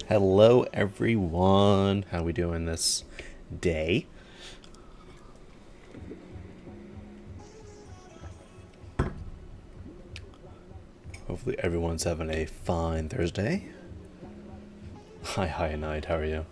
Hello everyone, how we doing this day? Hopefully everyone's having a fine Thursday. Hi Night, how are you?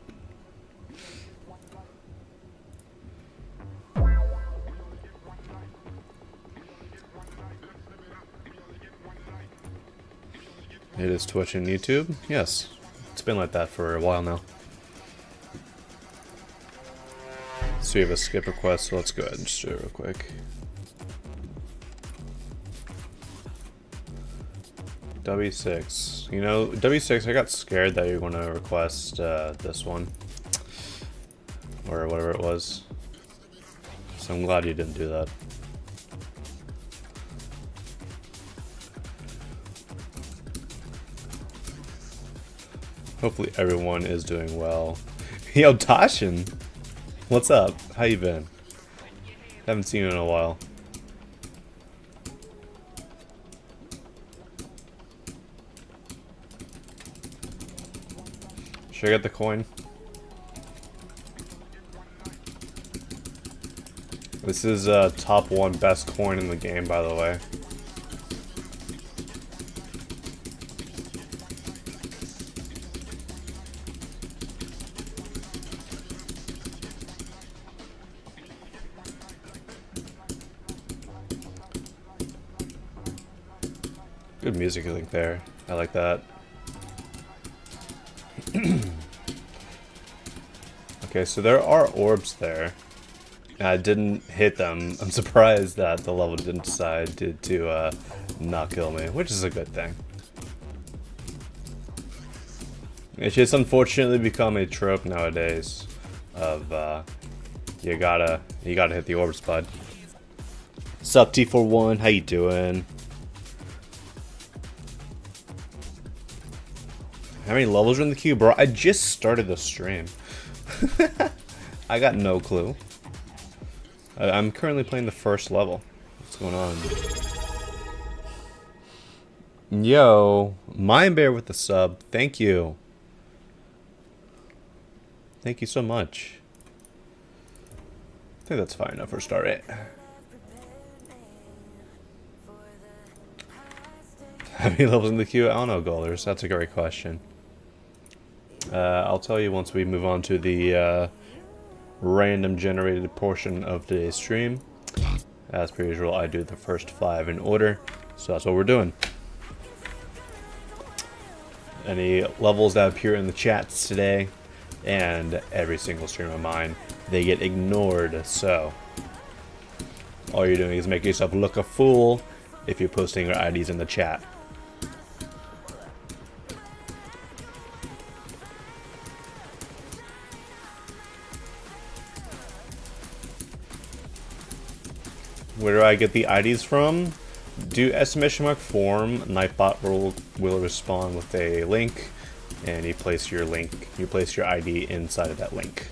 It is Twitch and YouTube? Yes. It's been like that for a while now. So we have a skip request, so let's go ahead and just do it real quick. W6. You know, W6, I got scared that you were going to request this one. Or whatever it was. So I'm glad you didn't do that. Hopefully everyone is doing well. Yo, Tashin! What's up? How you been? Haven't seen you in a while. Should I get the coin? This is top 1 best coin in the game, by the way. Good music link there. I like that. Okay, so there are orbs there. I didn't hit them. I'm surprised that the level didn't decide to not kill me, which is a good thing. It's just unfortunately become a trope nowadays of You gotta hit the orbs, bud. Sup, T41? How you doing? How many levels are in the queue, bro? I just started the stream. I got no clue. I'm currently playing the first level. What's going on? Yo, Mind Bear with the sub. Thank you. Thank you so much. I think that's fine enough for a start rate. How many levels in the queue? I don't know, Golders. That's a great question. I'll tell you once we move on to the random generated portion of today's stream. As per usual, I do the first 5 in order, so that's what we're doing. Any levels that appear in the chats today, and every single stream of mine, they get ignored, so all you're doing is make yourself look a fool if you're posting your IDs in the chat. Where do I get the IDs from? Do exclamation mark form, Nightbot will respond with a link, and you place your ID inside of that link.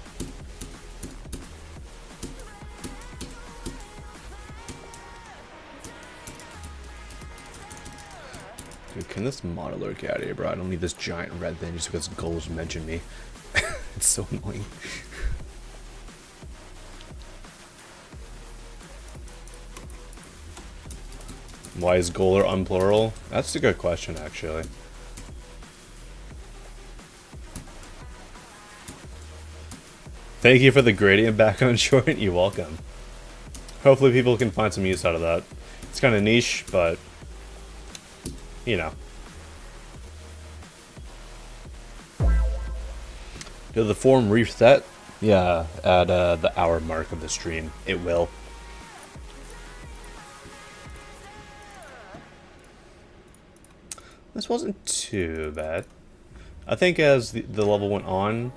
Dude, can this modeler get out of here, bro? I don't need this giant red thing just because goals mention me. It's so annoying. Why is Goaler unplural? That's a good question, actually. Thank you for the gradient background short. You're welcome. Hopefully people can find some use out of that. It's kind of niche, but, you know. Did the form reset? Yeah, at the hour mark of the stream. It will. This wasn't too bad. I think as the level went on,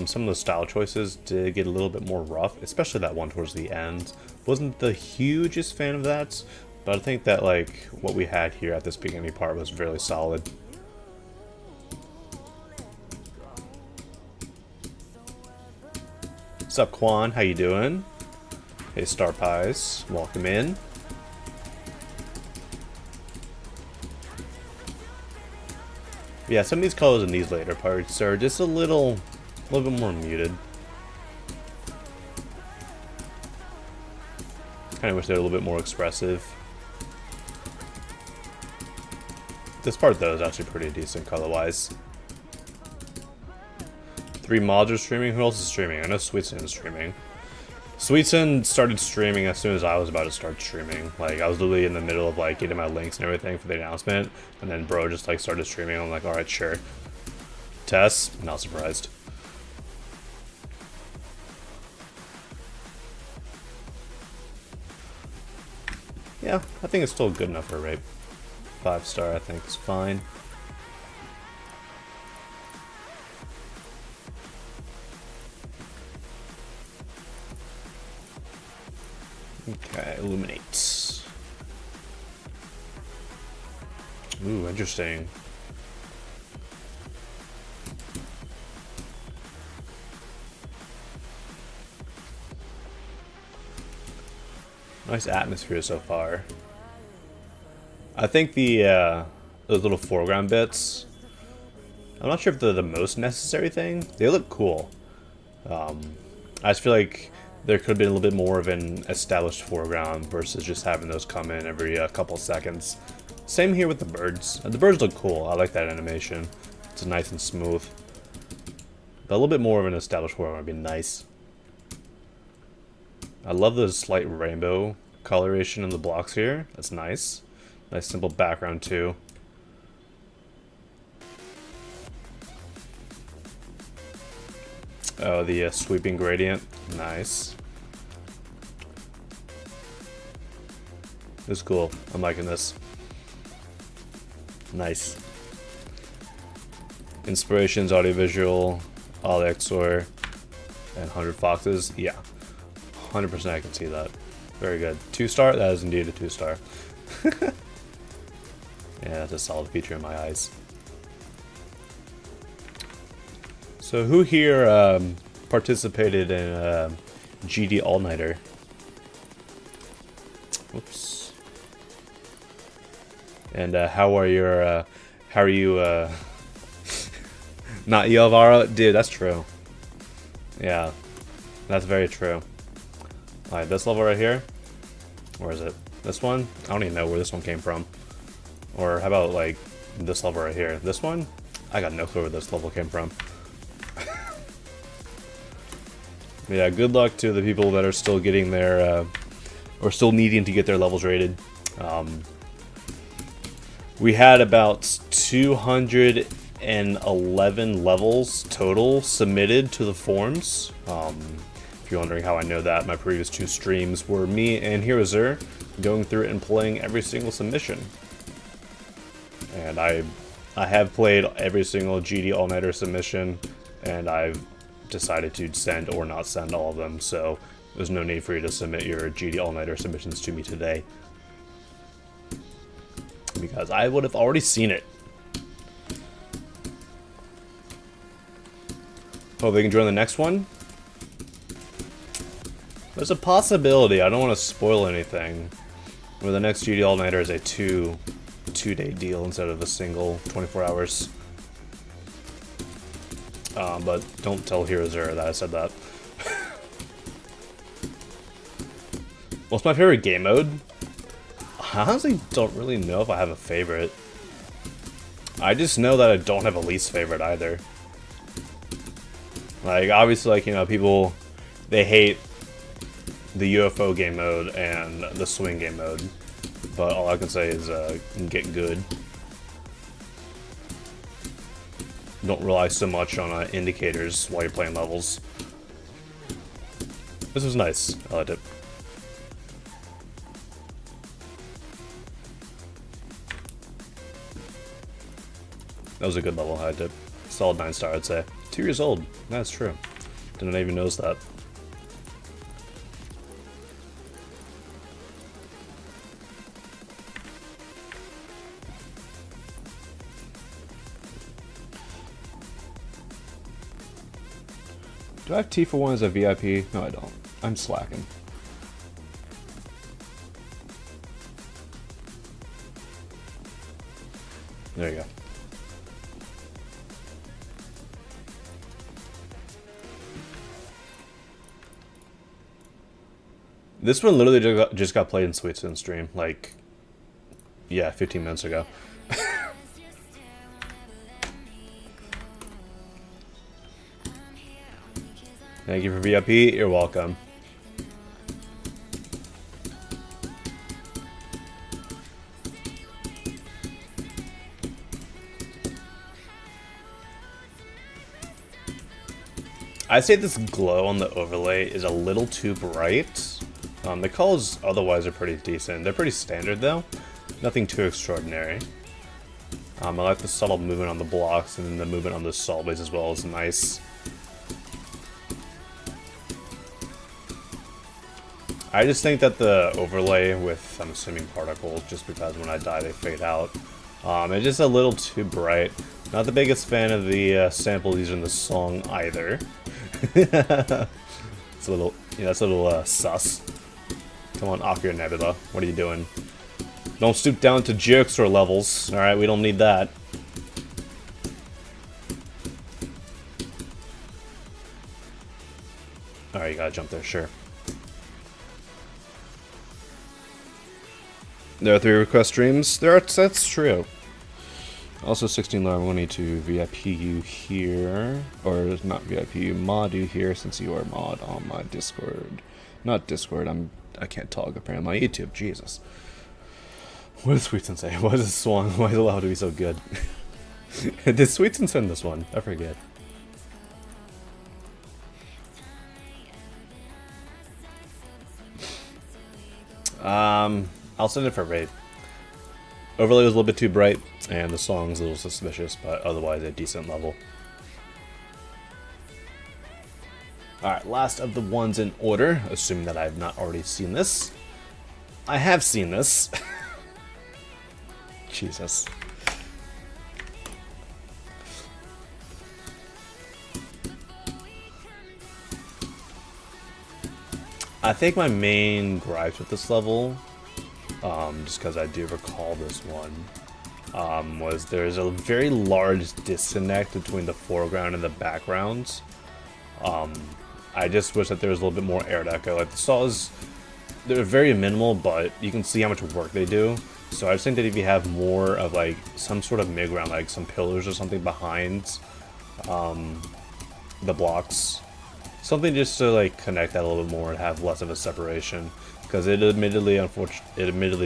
some of the style choices did get a little bit more rough, especially that one towards the end. Wasn't the hugest fan of that, but I think that like what we had here at this beginning part was really solid. What's up, Quan? How you doing? Hey, Star Pies. Welcome in. Yeah, some of these colors in these later parts are just a little bit more muted. Kind of wish they were a little bit more expressive. This part, though, is actually pretty decent color-wise. 3 mods are streaming. Who else is streaming? I know Sweetson is streaming. Sweetson started streaming as soon as I was about to start streaming. Like, I was literally in the middle of, like, getting my links and everything for the announcement, and then bro just, like, started streaming. I'm like, alright, sure. Tess? Not surprised. Yeah, I think it's still good enough for a rape. 5-star, I think, is fine. Okay, illuminate. Ooh, interesting. Nice atmosphere so far. I think those little foreground bits, I'm not sure if they're the most necessary thing. They look cool. I just feel like there could have been a little bit more of an established foreground versus just having those come in every couple seconds. Same here with the birds. The birds look cool. I like that animation. It's nice and smooth. But a little bit more of an established foreground would be nice. I love the slight rainbow coloration in the blocks here. That's nice. Nice simple background too. Oh, the sweeping gradient. Nice. This is cool. I'm liking this. Nice. Inspirations, audiovisual, all XOR, and 100 Foxes. Yeah. 100% I can see that. Very good. 2-star? That is indeed a 2-star. Yeah, that's a solid feature in my eyes. So who here participated in GD All-Nighter? Oops. And how are you, not you, Alvaro? Dude, that's true. Yeah, that's very true. Alright, this level right here. Where is it? This one? I don't even know where this one came from. Or how about, like, this level right here? This one? I got no clue where this level came from. Yeah, good luck to the people that are still getting their, or still needing to get their levels rated. We had about 211 levels total submitted to the forums. If you're wondering how I know that, my previous 2 streams were me and Herozer going through it and playing every single submission. And I have played every single GD All-Nighter submission, and I've decided to send or not send all of them, so there's no need for you to submit your GD All-Nighter submissions to me today. Because I would have already seen it. Hope they can join the next one. There's a possibility, I don't want to spoil anything, where the next GD All-Nighter is a two-day deal instead of a single 24 hours. But don't tell Herozer that I said that. What's my favorite game mode? I honestly don't really know if I have a favorite. I just know that I don't have a least favorite either. Like, obviously, like, you know, people, they hate the UFO game mode and the swing game mode. But all I can say is, get good. Don't rely so much on indicators while you're playing levels. This was nice. I liked it. That was a good level. I liked it. Solid 9-star, I'd say. 2 years old. That's true. Didn't even notice that. Do I have T for 1 as a VIP? No, I don't. I'm slacking. There you go. This one literally just got played in Sweetson stream, like, yeah, 15 minutes ago. Thank you for VIP, you're welcome. I'd say this glow on the overlay is a little too bright. The colors otherwise are pretty decent. They're pretty standard though. Nothing too extraordinary. I like the subtle movement on the blocks, and then the movement on the saw blades as well is nice. I just think that the overlay with, I'm assuming, particles, just because when I die they fade out, it's just a little too bright. Not the biggest fan of the sample used in the song either. It's a little, yeah, that's a little sus. Come on, Akira Nebula, what are you doing? Don't stoop down to Jokester levels, alright? We don't need that. Alright, you gotta jump there, sure. There are 3 request streams. That's true. Also, 16 love. I'm going to need to VIP you here, or not VIP you, mod you here since you are mod on my Discord. Not Discord. I can't talk apparently. My YouTube. Jesus. What does Sweetson say? What is this song? Why is it allowed to be so good? Did Sweetson send this one? I forget. I'll send it for raid. Overlay was a little bit too bright, and the song's a little suspicious, but otherwise a decent level. Alright, last of the ones in order, assuming that I have not already seen this. I have seen this. Jesus. I think my main gripes with this level, just because I do recall this one, was there's a very large disconnect between the foreground and the backgrounds. I just wish that there was a little bit more air deco. Like the stalls, they're very minimal, but you can see how much work they do. So I just think that if you have more of like some sort of mid-ground, like some pillars or something behind the blocks, something just to like connect that a little bit more and have less of a separation, because it admittedly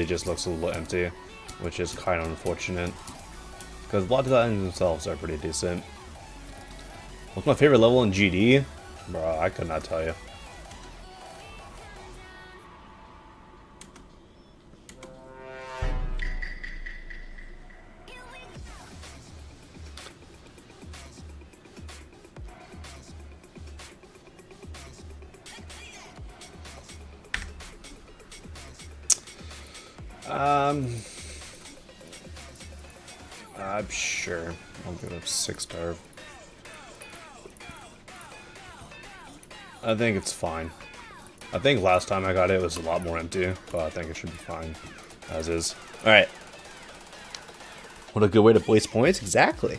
just looks a little empty, which is kind of unfortunate. Because a lot of designs themselves are pretty decent. What's my favorite level in GD? Bro, I could not tell you. I'm sure. I'll give it a 6-star. I think it's fine. I think last time I got it, it was a lot more empty, but I think it should be fine as is. Alright. What a good way to waste points. Exactly.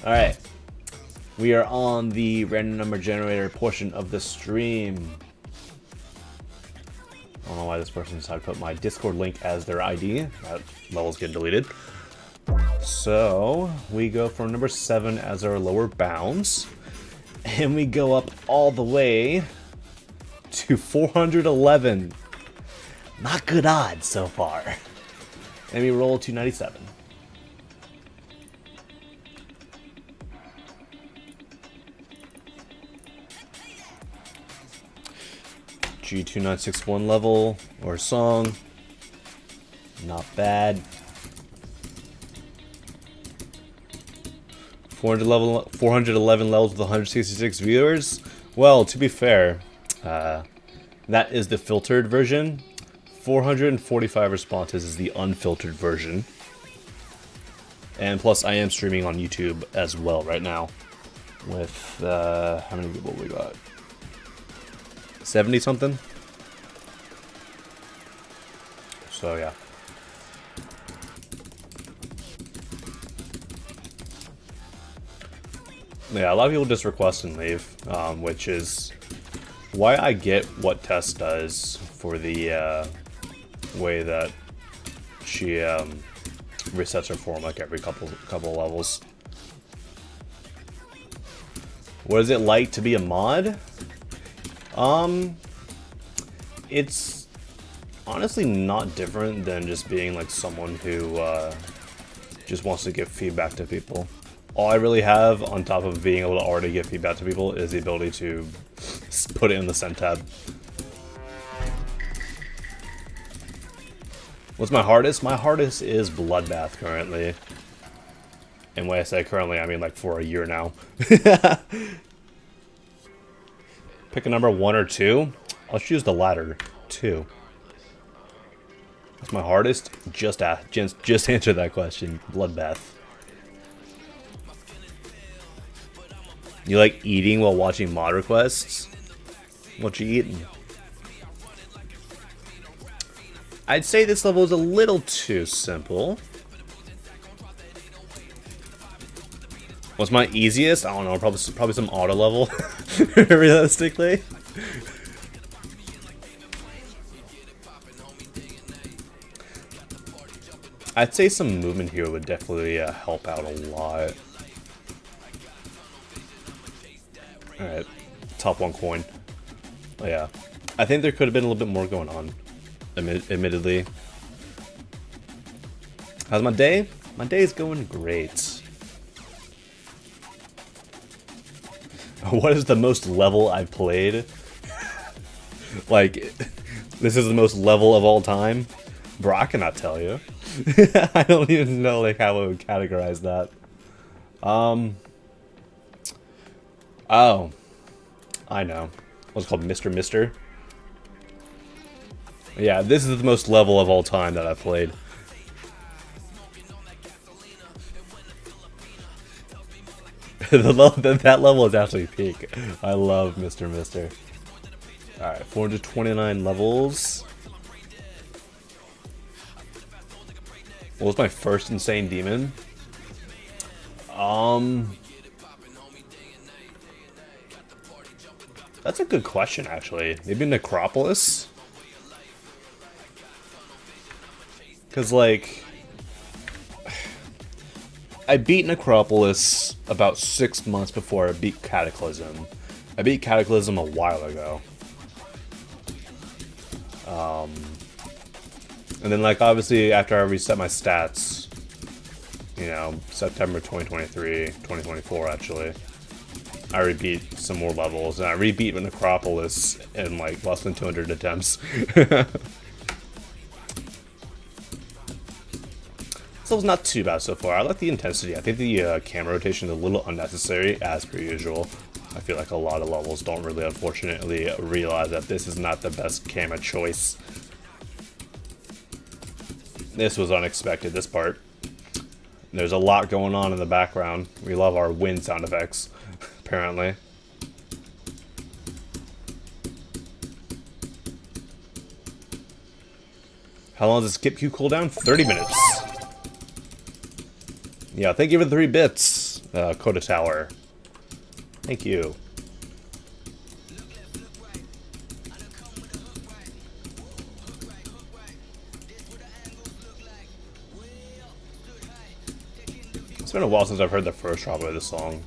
Alright. We are on the random number generator portion of the stream. I don't know why this person decided to put my Discord link as their ID. That level's getting deleted. So, we go for number 7 as our lower bounds. And we go up all the way to 411. Not good odds so far. And we roll 297. G2961 level or song. Not bad. 411 levels with 166 viewers. Well, to be fair, that is the filtered version. 445 responses is the unfiltered version. And plus, I am streaming on YouTube as well right now. With, how many people we got? 70 something? So, yeah. Yeah, a lot of people just request and leave, which is why I get what Tess does for the way that she resets her form like every couple levels. What is it like to be a mod? It's honestly not different than just being like someone who just wants to give feedback to people. All I really have on top of being able to already give feedback to people is the ability to put it in the send tab. What's my hardest? My hardest is Bloodbath currently. And when I say currently, I mean like for a year now. Pick a number 1 or 2. I'll choose the latter, 2. What's my hardest? Just answer that question. Bloodbath. You like eating while watching mod requests? What you eating? I'd say this level is a little too simple. What's my easiest? I don't know, probably some auto level, realistically. I'd say some movement here would definitely help out a lot. Alright, top 1 coin. Oh yeah, I think there could have been a little bit more going on, admittedly. How's my day? My day is going great. What is the most level I've played? Like, this is the most level of all time? Bro, I cannot tell you. I don't even know like how I would categorize that. Oh, I know. What's it called, Mr. Mister? Yeah, this is the most level of all time that I've played. That level is actually peak. I love Mr. Mister. Alright, 429 levels. What was my first insane demon? That's a good question, actually. Maybe Necropolis? Because, like, I beat Necropolis about 6 months before I beat Cataclysm. I beat Cataclysm a while ago. And then, like, obviously, after I reset my stats, you know, September 2023, 2024, actually, I rebeat some more levels, and I rebeat Necropolis in, like, less than 200 attempts. So it's not too bad so far. I like the intensity. I think the camera rotation is a little unnecessary, as per usual. I feel like a lot of levels don't really, unfortunately, realize that this is not the best camera choice. This was unexpected, this part. There's a lot going on in the background. We love our wind sound effects, apparently. How long does the skip queue cooldown? 30 minutes. Yeah, thank you for the 3 bits, Coda Tower. Thank you. It's been a while since I've heard the first drop of this song.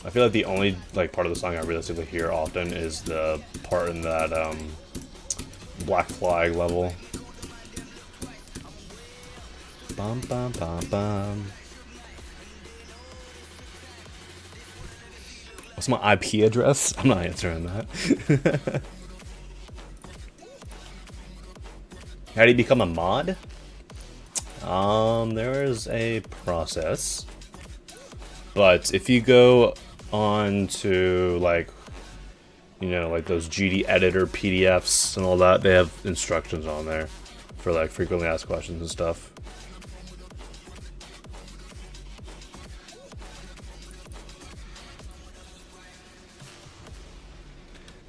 I feel like the only part of the song I realistically hear often is the part in that Black Flag level. Bum bum bum bum. What's my IP address? I'm not answering that. How do you become a mod? There is a process, but if you go on to those GD editor PDFs and all that, they have instructions on there for frequently asked questions and stuff.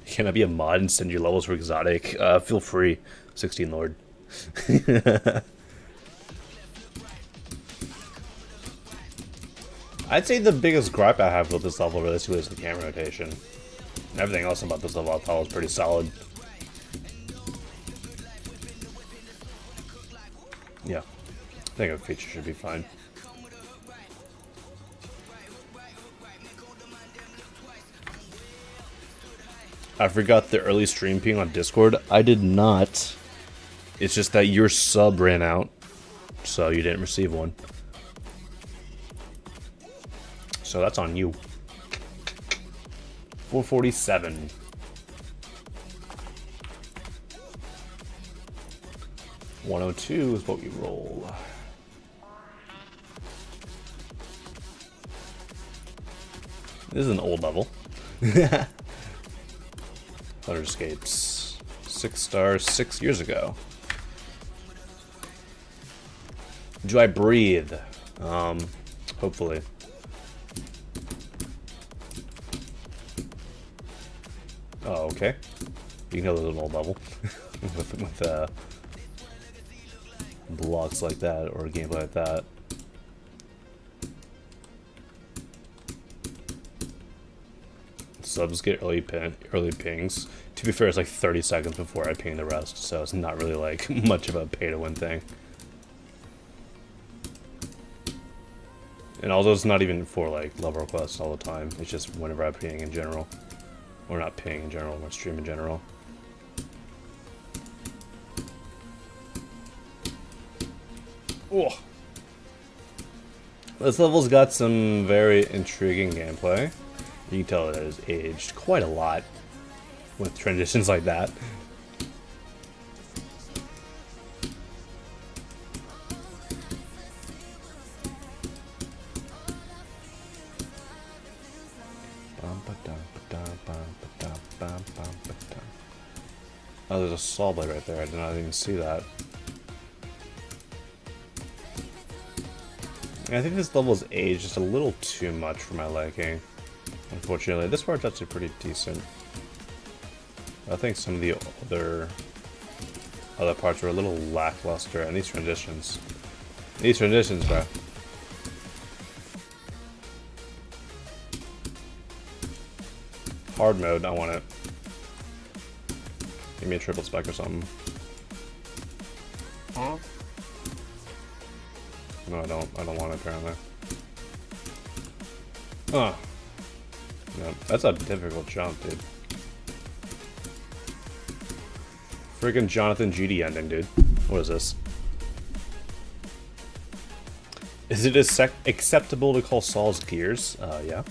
Can I be a mod and send your levels for exotic? Feel free, 16 Lord. I'd say the biggest gripe I have with this level realistically is the camera rotation. Everything else about this level I thought was pretty solid. Yeah, I think a feature should be fine. I forgot the early stream ping on Discord. I did not. It's just that your sub ran out, so you didn't receive one. So that's on you. 447. $102 is what we roll. This is an old level. Thunder Escapes. 6 stars 6 years ago. Do I breathe? Hopefully. Oh, okay. You can know there's an old level with blocks like that or gameplay like that. Subs get early pings. To be fair, it's like 30 seconds before I ping the rest, so it's not really like much of a pay-to-win thing. And although it's not even for like level requests all the time, it's just whenever I ping in general. Or not ping in general, or stream in general. Oh. This level's got some very intriguing gameplay. You can tell it has aged quite a lot with transitions like that. Oh, there's a saw blade right there. I did not even see that. I think this level is aged just a little too much for my liking. Unfortunately, this part's actually pretty decent. I think some of the other parts were a little lackluster, and these transitions. These transitions, bro. Hard mode, I want it. Give me a triple spike or something. Huh? No, I don't want it apparently. Huh. Yeah, that's a difficult jump, dude. Freaking Jonathan GD ending, dude. What is this? Is it acceptable to call Saul's gears? Yeah.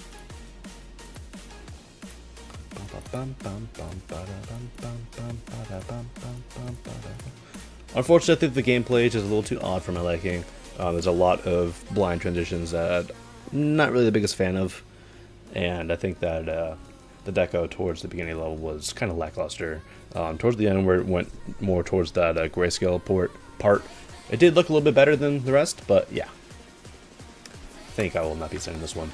Unfortunately, I think the gameplay is a little too odd for my liking. There's a lot of blind transitions that I'm not really the biggest fan of. And I think that the deco towards the beginning level was kind of lackluster. Towards the end, where it went more towards that grayscale part, it did look a little bit better than the rest, but yeah. I think I will not be sending this one.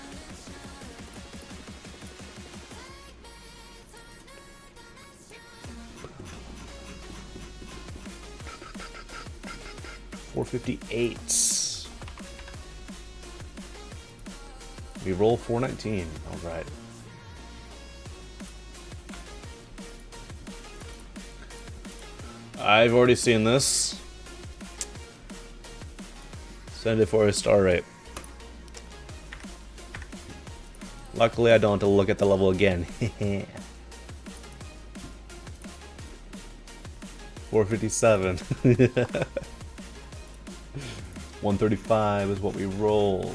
$458. We roll 419. All right. I've already seen this. Send it for a star rate. Luckily, I don't have to look at the level again. 457. 135 is what we roll.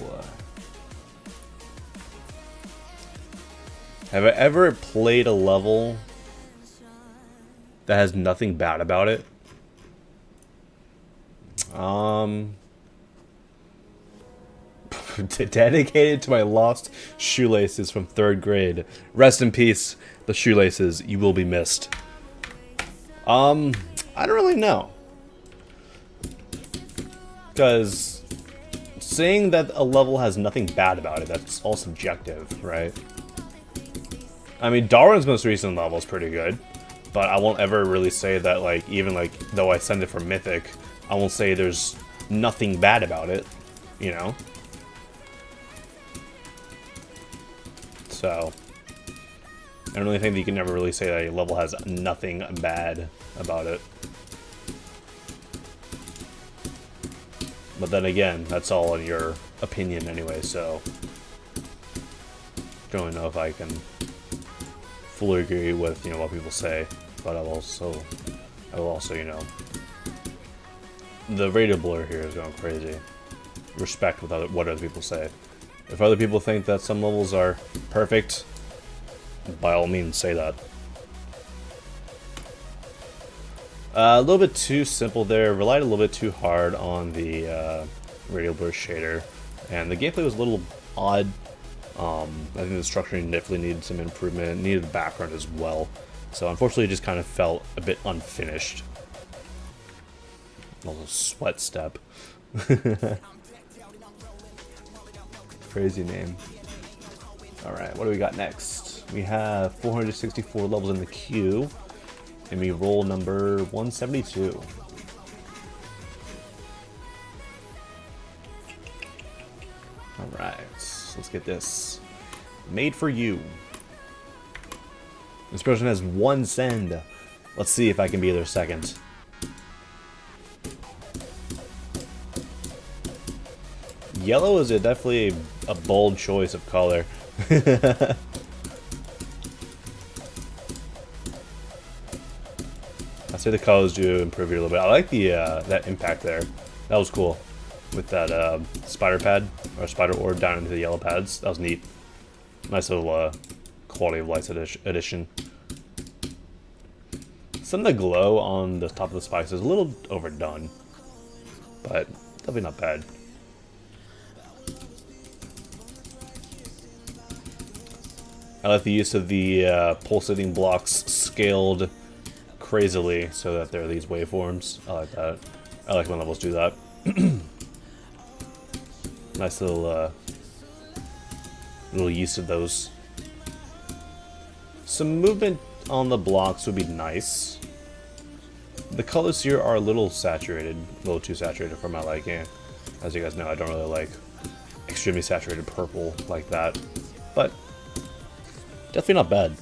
Have I ever played a level that has nothing bad about it? Dedicated to my lost shoelaces from 3rd grade. Rest in peace, the shoelaces. You will be missed. I don't really know. Because saying that a level has nothing bad about it, that's all subjective, right? I mean, Darwin's most recent level is pretty good, but I won't ever really say that, like, even, like, though I send it for Mythic, I won't say there's nothing bad about it, you know? So, I don't really think that you can never really say that a level has nothing bad about it. But then again, that's all in your opinion anyway, so I don't really know if I can fully agree with, you know, what people say, but I will also, you know, the rated blur here is going crazy. Respect what other people say. If other people think that some levels are perfect, by all means say that. A little bit too simple there, relied a little bit too hard on the radial burst shader, and the gameplay was a little odd. I think the structuring definitely needed some improvement, it needed the background as well, so unfortunately it just kind of felt a bit unfinished. A little sweat step. Crazy name. Alright, what do we got next? We have 464 levels in the queue. And we roll number 172. Alright, let's get this. Made for you. This person has 1 send. Let's see if I can be their second. Yellow is definitely a bold choice of color. I say the colors do improve it a little bit. I like the that impact there. That was cool with that spider pad or spider orb down into the yellow pads. That was neat. Nice little quality of life addition. Some of the glow on the top of the spikes is a little overdone, but definitely not bad. I like the use of the pulsating blocks scaled crazily so that there are these waveforms. I like that. I like when levels do that. Nice little use of those. Some movement on the blocks would be nice. The colors here are a little saturated, a little too saturated for my liking. As you guys know, I don't really like extremely saturated purple like that, but definitely not bad.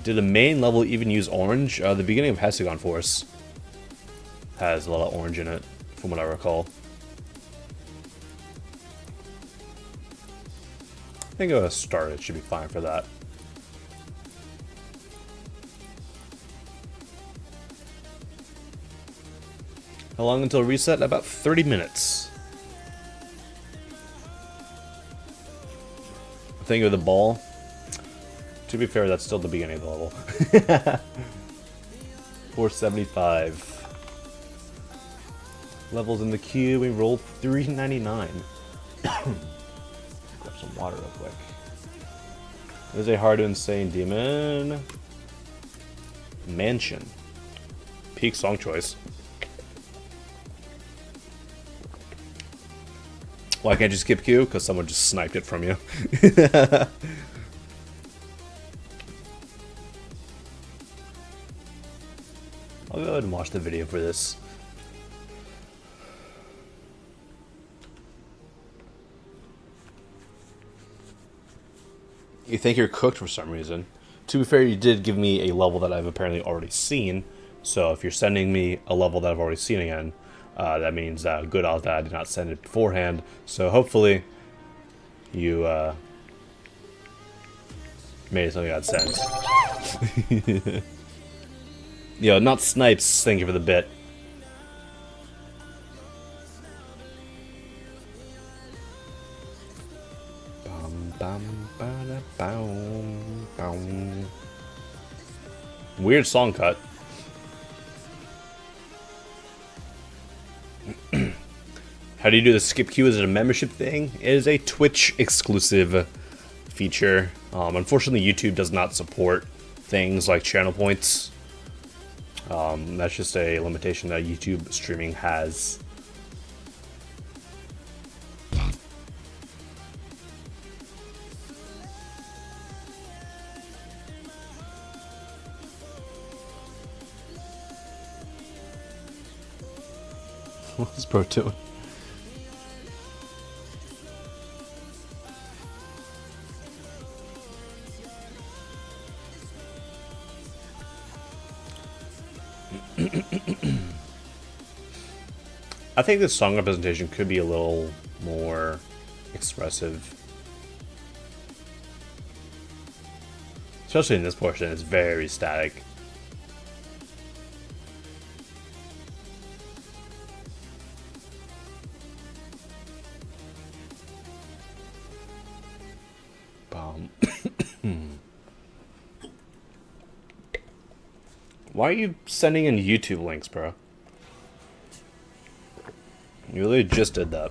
Did the main level even use orange? The beginning of Hexagon Force has a lot of orange in it, from what I recall. I think at a start it should be fine for that. How long until reset? About 30 minutes. Think of the ball. To be fair, that's still the beginning of the level. 475. Levels in the queue, we rolled 399. Grab some water real quick. There's a hard to insane demon. Mansion. Peak song choice. Why can't you skip queue? Because someone just sniped it from you. I'll go ahead and watch the video for this. You think you're cooked for some reason. To be fair, you did give me a level that I've apparently already seen. So if you're sending me a level that I've already seen again, that means good odds that I did not send it beforehand. So hopefully you made something that sense. Yo, not Snipes, thank you for the bit. Weird song cut. How do you do the skip queue? Is it a membership thing? It is a Twitch exclusive feature. Unfortunately, YouTube does not support things like channel points. That's just a limitation that YouTube streaming has. What's bro doing? I think this song representation could be a little more expressive. Especially in this portion, it's very static. Why are you sending in YouTube links, bro? You really just did that.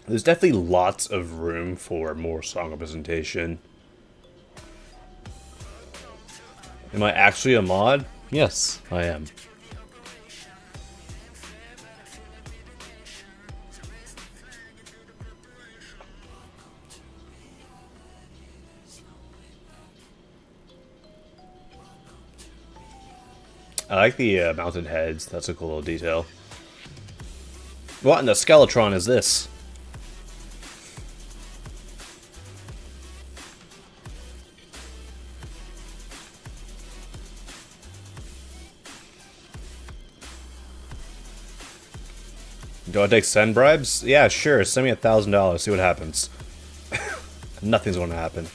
There's definitely lots of room for more song representation. Am I actually a mod? Yes, I am. I like the mounted heads. That's a cool little detail. What in the Skeletron is this? Do I take send bribes? Yeah, sure. Send me $1,000. See what happens. Nothing's going to happen.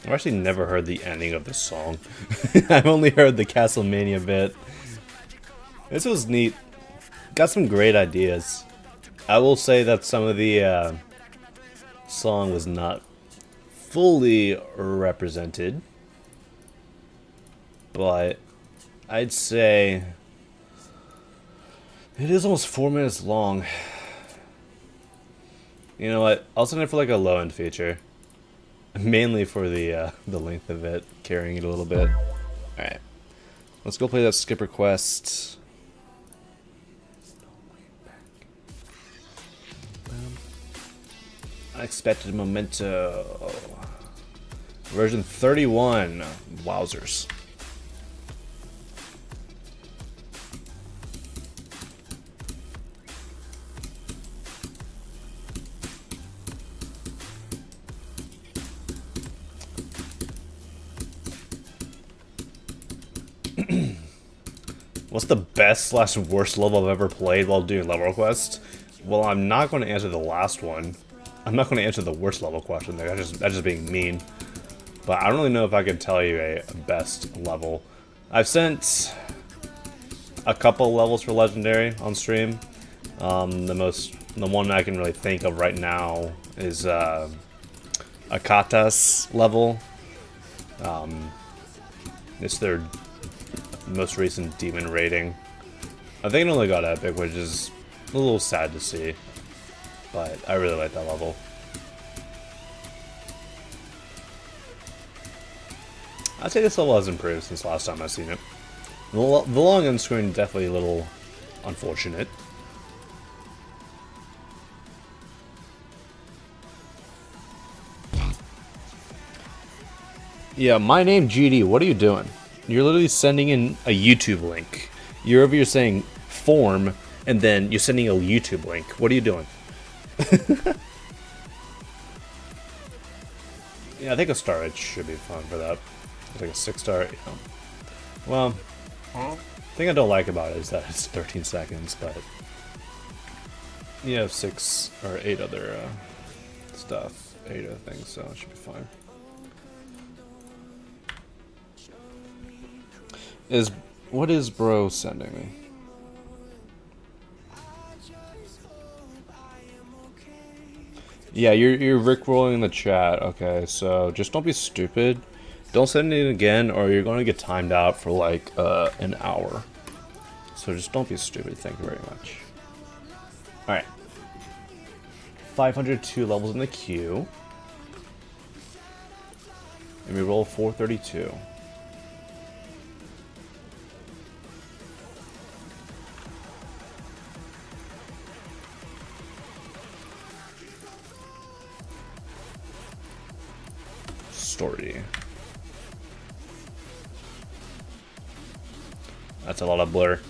I've actually never heard the ending of this song. I've only heard the Castlemania bit. This was neat. Got some great ideas. I will say that some of the song was not fully represented, but I'd say it is almost 4 minutes long. You know what? I'll send it for like a low end feature, mainly for the length of it, carrying it a little bit. All right, let's go play that skip request. Unexpected Memento. Version 31. Wowzers. What's the best / worst level I've ever played while doing level requests? Well, I'm not going to answer the last one. I'm not going to answer the worst level question. That's just being mean. But I don't really know if I could tell you a best level. I've sent a couple levels for Legendary on stream. The one I can really think of right now is Akata's level. It's their most recent demon rating. I think it only got epic, which is a little sad to see. But I really like that level. I'd say this level has improved since last time I've seen it. The long end screen definitely a little unfortunate. Yeah, my name GD, what are you doing? You're literally sending in a YouTube link. You're over here saying form, and then you're sending a YouTube link. What are you doing? Yeah, I think a star edge should be fun for that. Like a 6-star. You know. Well, the thing I don't like about it is that it's 13 seconds, but you have 6 or 8 other stuff. 8 other things, so it should be fine. What is bro sending me? Yeah, you're rickrolling in the chat. Okay, so just don't be stupid. Don't send it again, or you're going to get timed out for like an hour. So just don't be stupid. Thank you very much. All right, 502 levels in the queue, and we roll 432. Story. That's a lot of blur.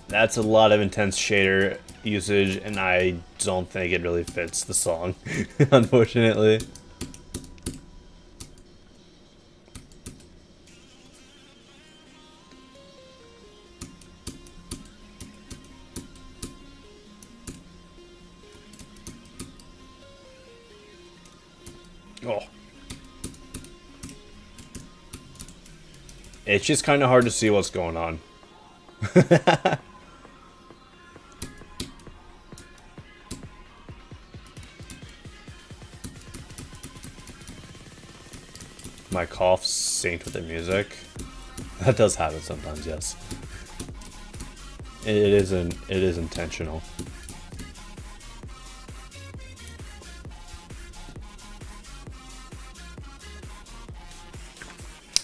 That's a lot of intense shader usage, and I don't think it really fits the song, unfortunately. Oh. It's just kind of hard to see what's going on. My cough synced with the music. That does happen sometimes, yes. It is intentional.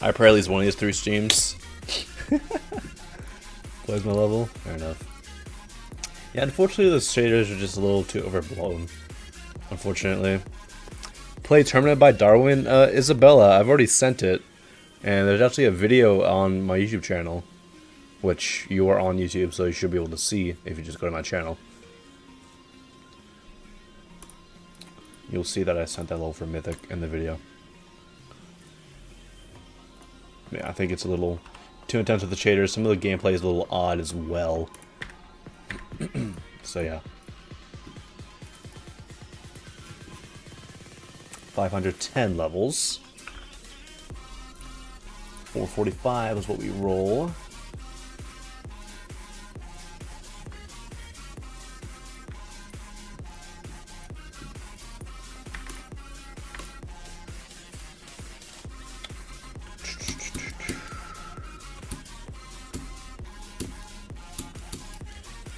I pray at least one of these 3 streams plays my level. Fair enough. Yeah, unfortunately the shaders are just a little too overblown. Unfortunately. Play Terminated by Darwin. Isabella, I've already sent it. And there's actually a video on my YouTube channel. Which you are on YouTube, so you should be able to see if you just go to my channel. you'll see that I sent that level for Mythic in the video. Yeah, I think it's a little too intense with the shaders. Some of the gameplay is a little odd as well. So yeah. 510 levels. 445 is what we roll.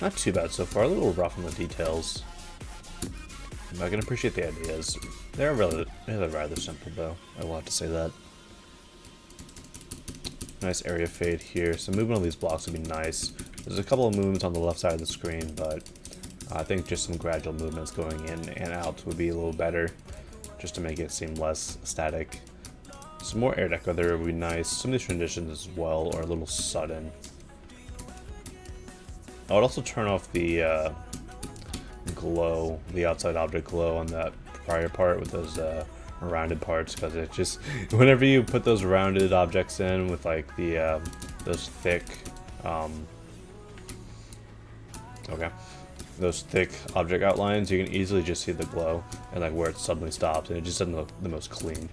Not too bad so far, a little rough on the details. I can appreciate the ideas. They're rather simple though, I will have to say that. Nice area fade here, so moving on these blocks would be nice. There's a couple of movements on the left side of the screen, but I think just some gradual movements going in and out would be a little better, just to make it seem less static. Some more air deco there would be nice. Some of these transitions as well are a little sudden. I would also turn off the glow, the outside object glow on that prior part with those rounded parts, because it just, whenever you put those rounded objects in with like the those thick those thick object outlines, you can easily just see the glow and like where it suddenly stops, and it just doesn't look the most clean.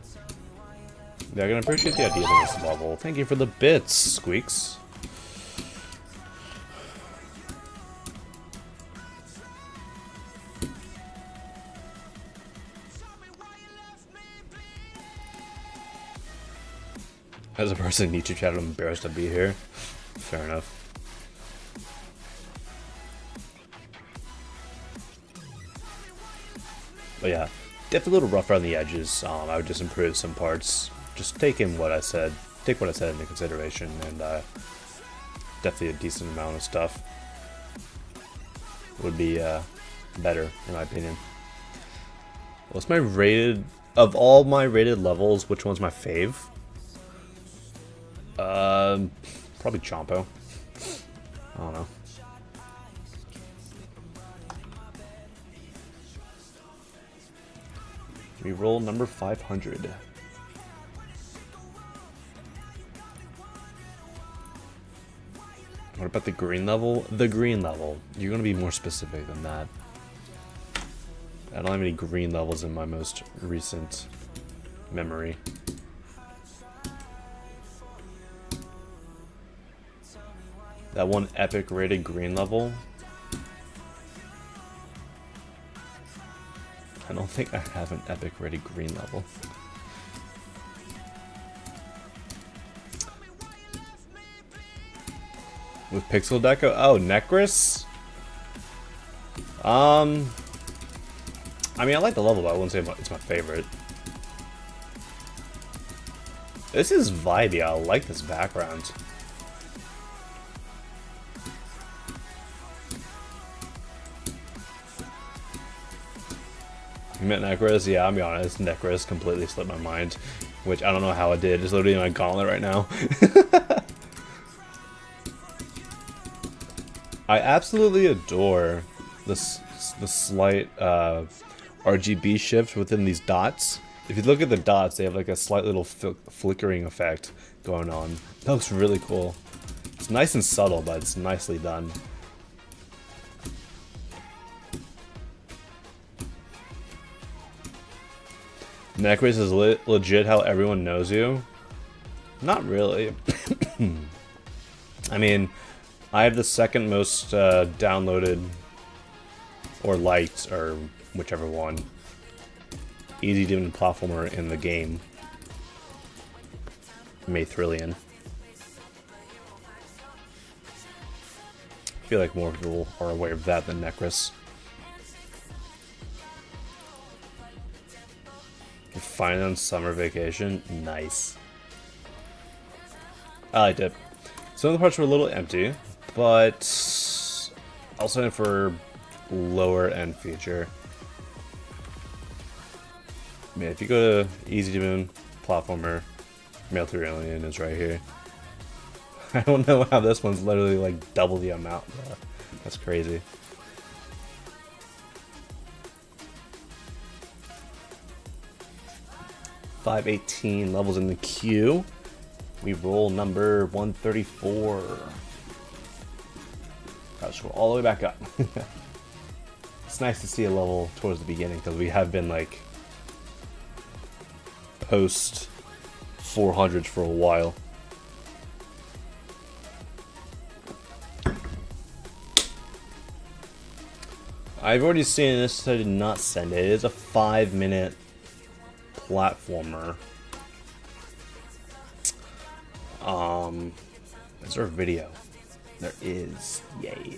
Yeah, I can appreciate the ideas on this level. Thank you for the bits, Squeaks. As a person in YouTube chat, I'm embarrassed to be here. Fair enough. But yeah, definitely a little rough around the edges. I would just improve some parts. Just take what I said into consideration, and definitely a decent amount of stuff would be better, in my opinion. What's my rated, of all my rated levels, which one's my fave? Probably Chompo. I don't know. We roll number 500. What about the green level? The green level. You're gonna be more specific than that. I don't have any green levels in my most recent memory. That one epic rated green level. I don't think I have an epic rated green level. With pixel deco? Oh, Necris? I mean, I like the level, but I wouldn't say it's my favorite. This is vibey. I like this background. You meant Necris? Yeah, I'll be honest. Necris completely slipped my mind, which I don't know how it did. It's literally in my gauntlet right now. I absolutely adore the slight RGB shift within these dots. If you look at the dots, they have like a slight little flickering effect going on. That looks really cool. It's nice and subtle, but it's nicely done. Necris is legit how everyone knows you? Not really. I mean, I have the second most downloaded or liked, or whichever one, easy demon platformer in the game. Mathrillion. I feel like more people are aware of that than Necris. You're finally on summer vacation. Nice. I liked it. Some of the parts were a little empty, but also in for lower end feature. I mean, if you go to Easy Demon Platformer, Mathrillion is right here. I don't know how this one's literally like double the amount, though. That's crazy. 518 levels in the queue. We roll number 134. Gotta scroll all the way back up. It's nice to see a level towards the beginning because we have been like post 400s for a while. I've already seen this, so I did not send it. It is a 5-minute platformer. Is there a video? There is. Yay.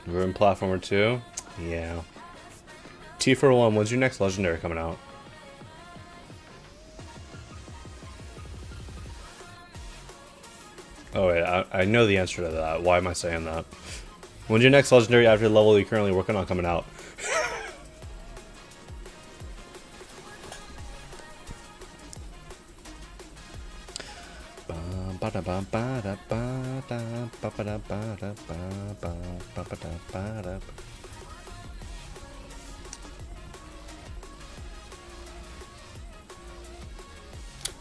We're in platformer 2? Yeah. T for 1, when's your next legendary coming out? Oh wait, I know the answer to that. Why am I saying that? When's your next legendary after the level you're currently working on coming out?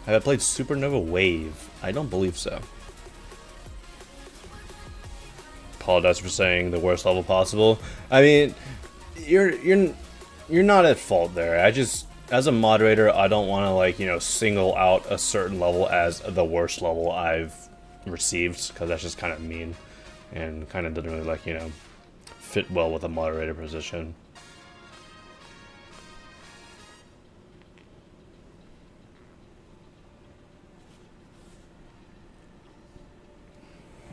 Have I played Supernova Wave? I don't believe so. Apologize for saying the worst level possible. I mean, you're not at fault there. I just, as a moderator, I don't want to, like, you know, single out a certain level as the worst level I've received, because that's just kind of mean and kind of doesn't really, like, you know, fit well with a moderator position.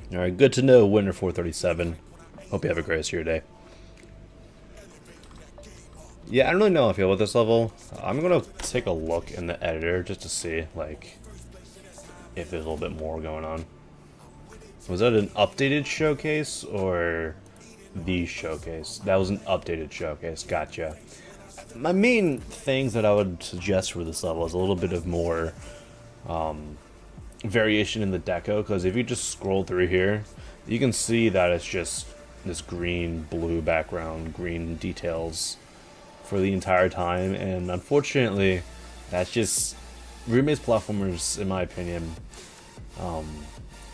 Alright, good to know, Winter 437. Hope you have a great rest of your day. Yeah, I don't really know how I feel with this level. I'm gonna take a look in the editor just to see, like, if there's a little bit more going on. Was that an updated showcase or the showcase? That was an updated showcase, gotcha. My main things that I would suggest for this level is a little bit of more variation in the deco, because if you just scroll through here, you can see that it's just this green, blue background, green details for the entire time, and unfortunately, that's just room-based platformers, in my opinion.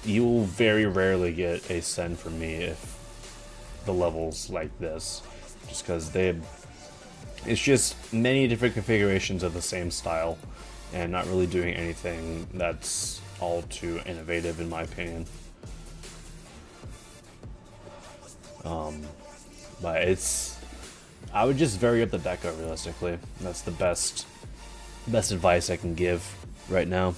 You will very rarely get a send from me if the level's like this, just because it's just many different configurations of the same style, and not really doing anything that's all too innovative, in my opinion. But I would just vary up the deco realistically. That's the best advice I can give right now.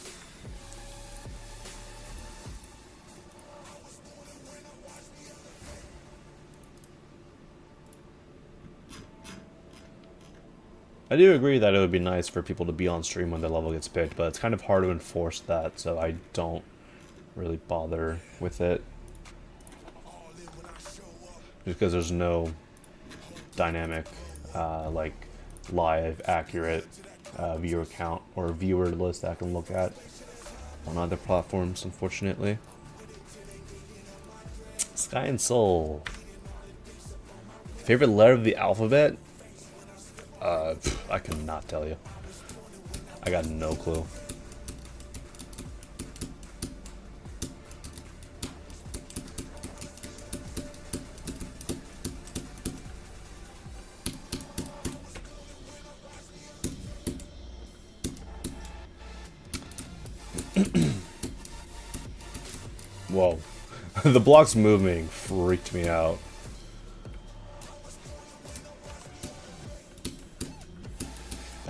I do agree that it would be nice for people to be on stream when the level gets picked, but it's kind of hard to enforce that, so I don't really bother with it. Just because there's no dynamic, like, live, accurate viewer count or viewer list I can look at on other platforms, unfortunately. Sky and Soul. Favorite letter of the alphabet? I cannot tell you. I got no clue. Whoa. The block's moving freaked me out.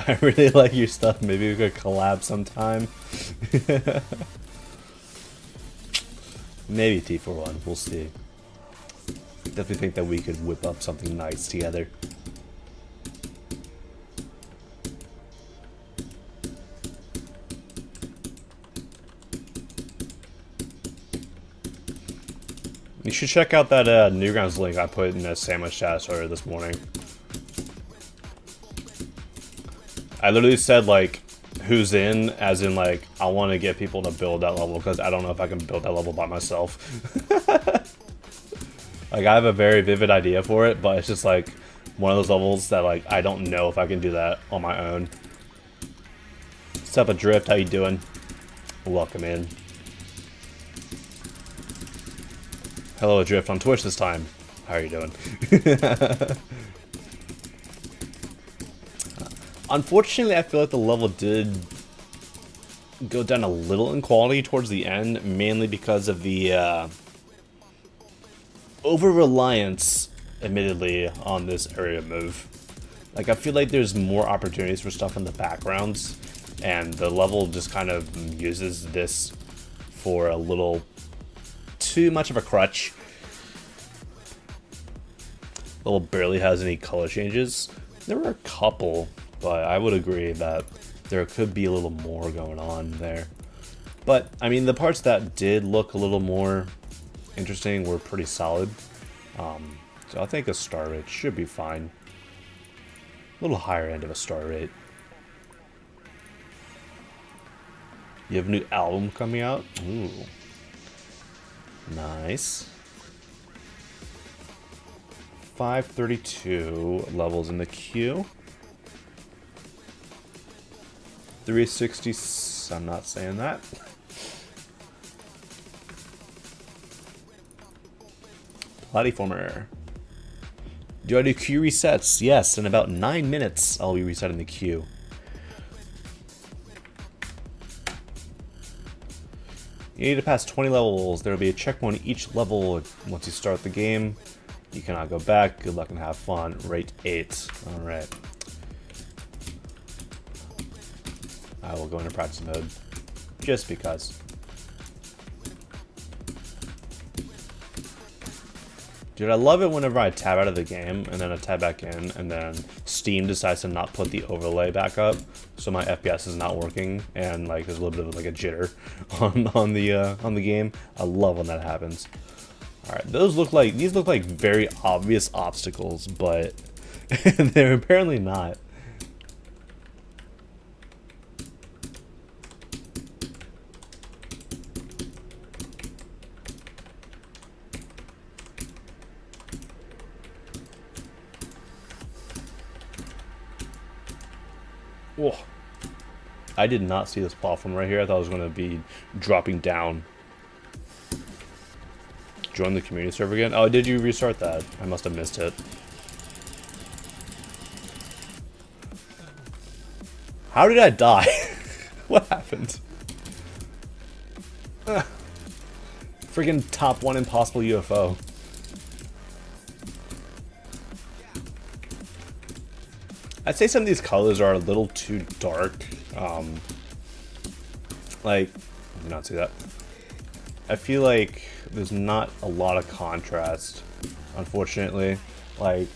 I really like your stuff. Maybe we could collab sometime. Maybe T41. We'll see. Definitely think that we could whip up something nice together. You should check out that Newgrounds link I put in the sandwich chat earlier this morning. I literally said, like, who's in, as in like I want to get people to build that level because I don't know if I can build that level by myself. Like I have a very vivid idea for it, but it's just like one of those levels that like I don't know if I can do that on my own. What's up, Adrift? How you doing? Welcome in. Hello, Adrift on Twitch this time. How are you doing? Unfortunately, I feel like the level did go down a little in quality towards the end, mainly because of the over-reliance, admittedly, on this area move. Like, I feel like there's more opportunities for stuff in the backgrounds, and the level just kind of uses this for a little too much of a crutch. The level barely has any color changes. There were a couple, but I would agree that there could be a little more going on there. But, I mean, the parts that did look a little more interesting were pretty solid. So I think a star rate should be fine. A little higher end of a star rate. You have a new album coming out? Ooh. Nice. 532 levels in the queue. 360, I'm not saying that. Platformer. Do I do queue resets? Yes, in about 9 minutes I'll be resetting the queue. You need to pass 20 levels. There will be a checkpoint each level once you start the game. You cannot go back. Good luck and have fun. Rate 8. Alright. I will go into practice mode. Just because. Dude, I love it whenever I tab out of the game and then I tab back in and then Steam decides to not put the overlay back up, so my FPS is not working and like there's a little bit of like a jitter on the game. I love when that happens. All right, these look like very obvious obstacles, but they're apparently not. Whoa. I did not see this platform right here. I thought it was going to be dropping down. Join the community server again? Oh, did you restart that? I must have missed it. How did I die? What happened? Freaking top 1 impossible UFO. I'd say some of these colors are a little too dark. Like, let me not see that. I feel like there's not a lot of contrast, unfortunately. Like,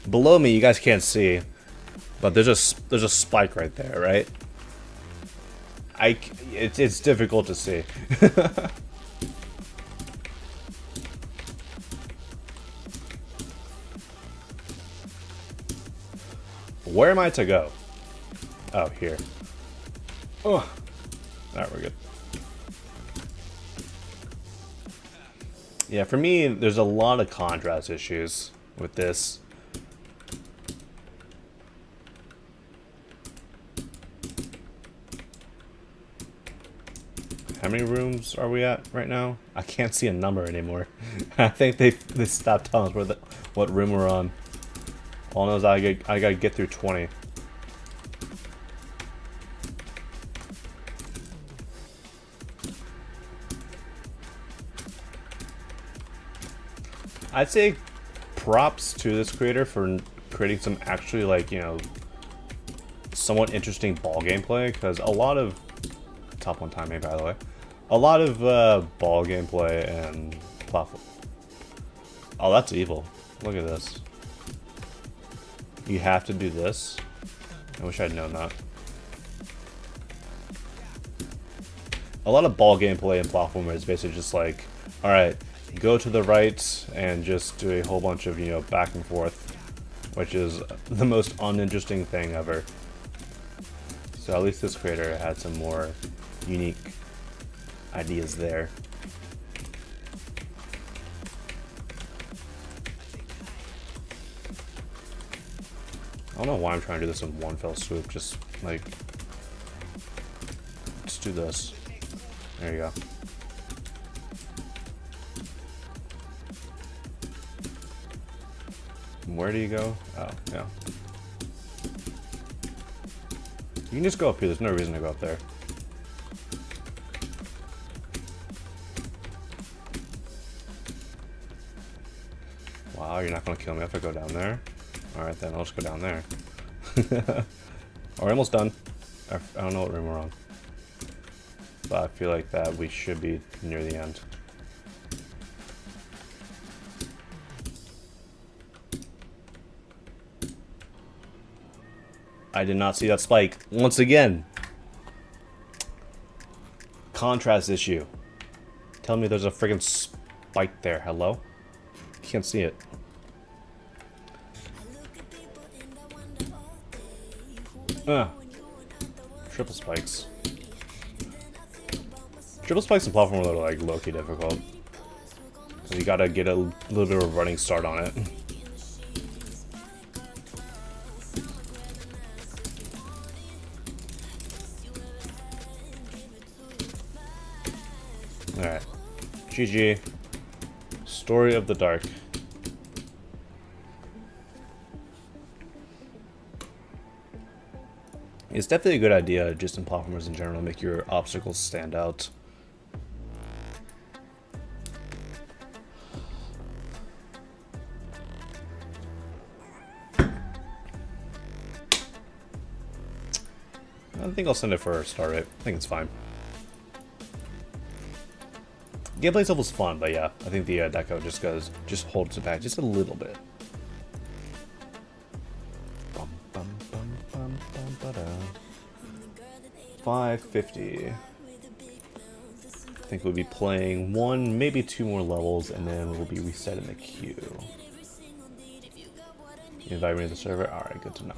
below me, you guys can't see, but there's a spike right there, right? It's difficult to see. Where am I to go? Oh, here. Oh, alright, we're good. Yeah, for me, there's a lot of contrast issues with this. How many rooms are we at right now? I can't see a number anymore. I think they stopped telling us what room we're on. All I know is I gotta get through 20. I'd say props to this creator for creating some actually, like, you know, somewhat interesting ball gameplay, because a lot of top 1 timing, by the way, a lot of ball gameplay and platform. Oh, that's evil. Look at this. You have to do this. I wish I'd known that. A lot of ball gameplay and platformer is basically just like, alright, go to the right and just do a whole bunch of, you know, back and forth, which is the most uninteresting thing ever. So at least this creator had some more unique ideas there. I don't know why I'm trying to do this in one fell swoop. Just like, let's do this. There you go. Where do you go? Oh, yeah. You can just go up here. There's no reason to go up there. Wow, you're not going to kill me if I go down there? Alright then, I'll just go down there. We're almost done. I don't know what room we're on. But I feel like that we should be near the end. I did not see that spike. Once again. Contrast issue. Tell me there's a friggin' spike there. Hello? Can't see it. Triple spikes. Triple spikes and platform are like low-key difficult. So you gotta get a little bit of a running start on it. Alright. GG. Story of the Dark. It's definitely a good idea, just in platformers in general, to make your obstacles stand out. I think I'll send it for a star rate. I think it's fine. Gameplay itself was fun, but yeah, I think the deco just holds it back just a little bit. 550. I think we'll be playing one, maybe two more levels, and then we'll be resetting the queue. You invite me to the server? Alright, good to know.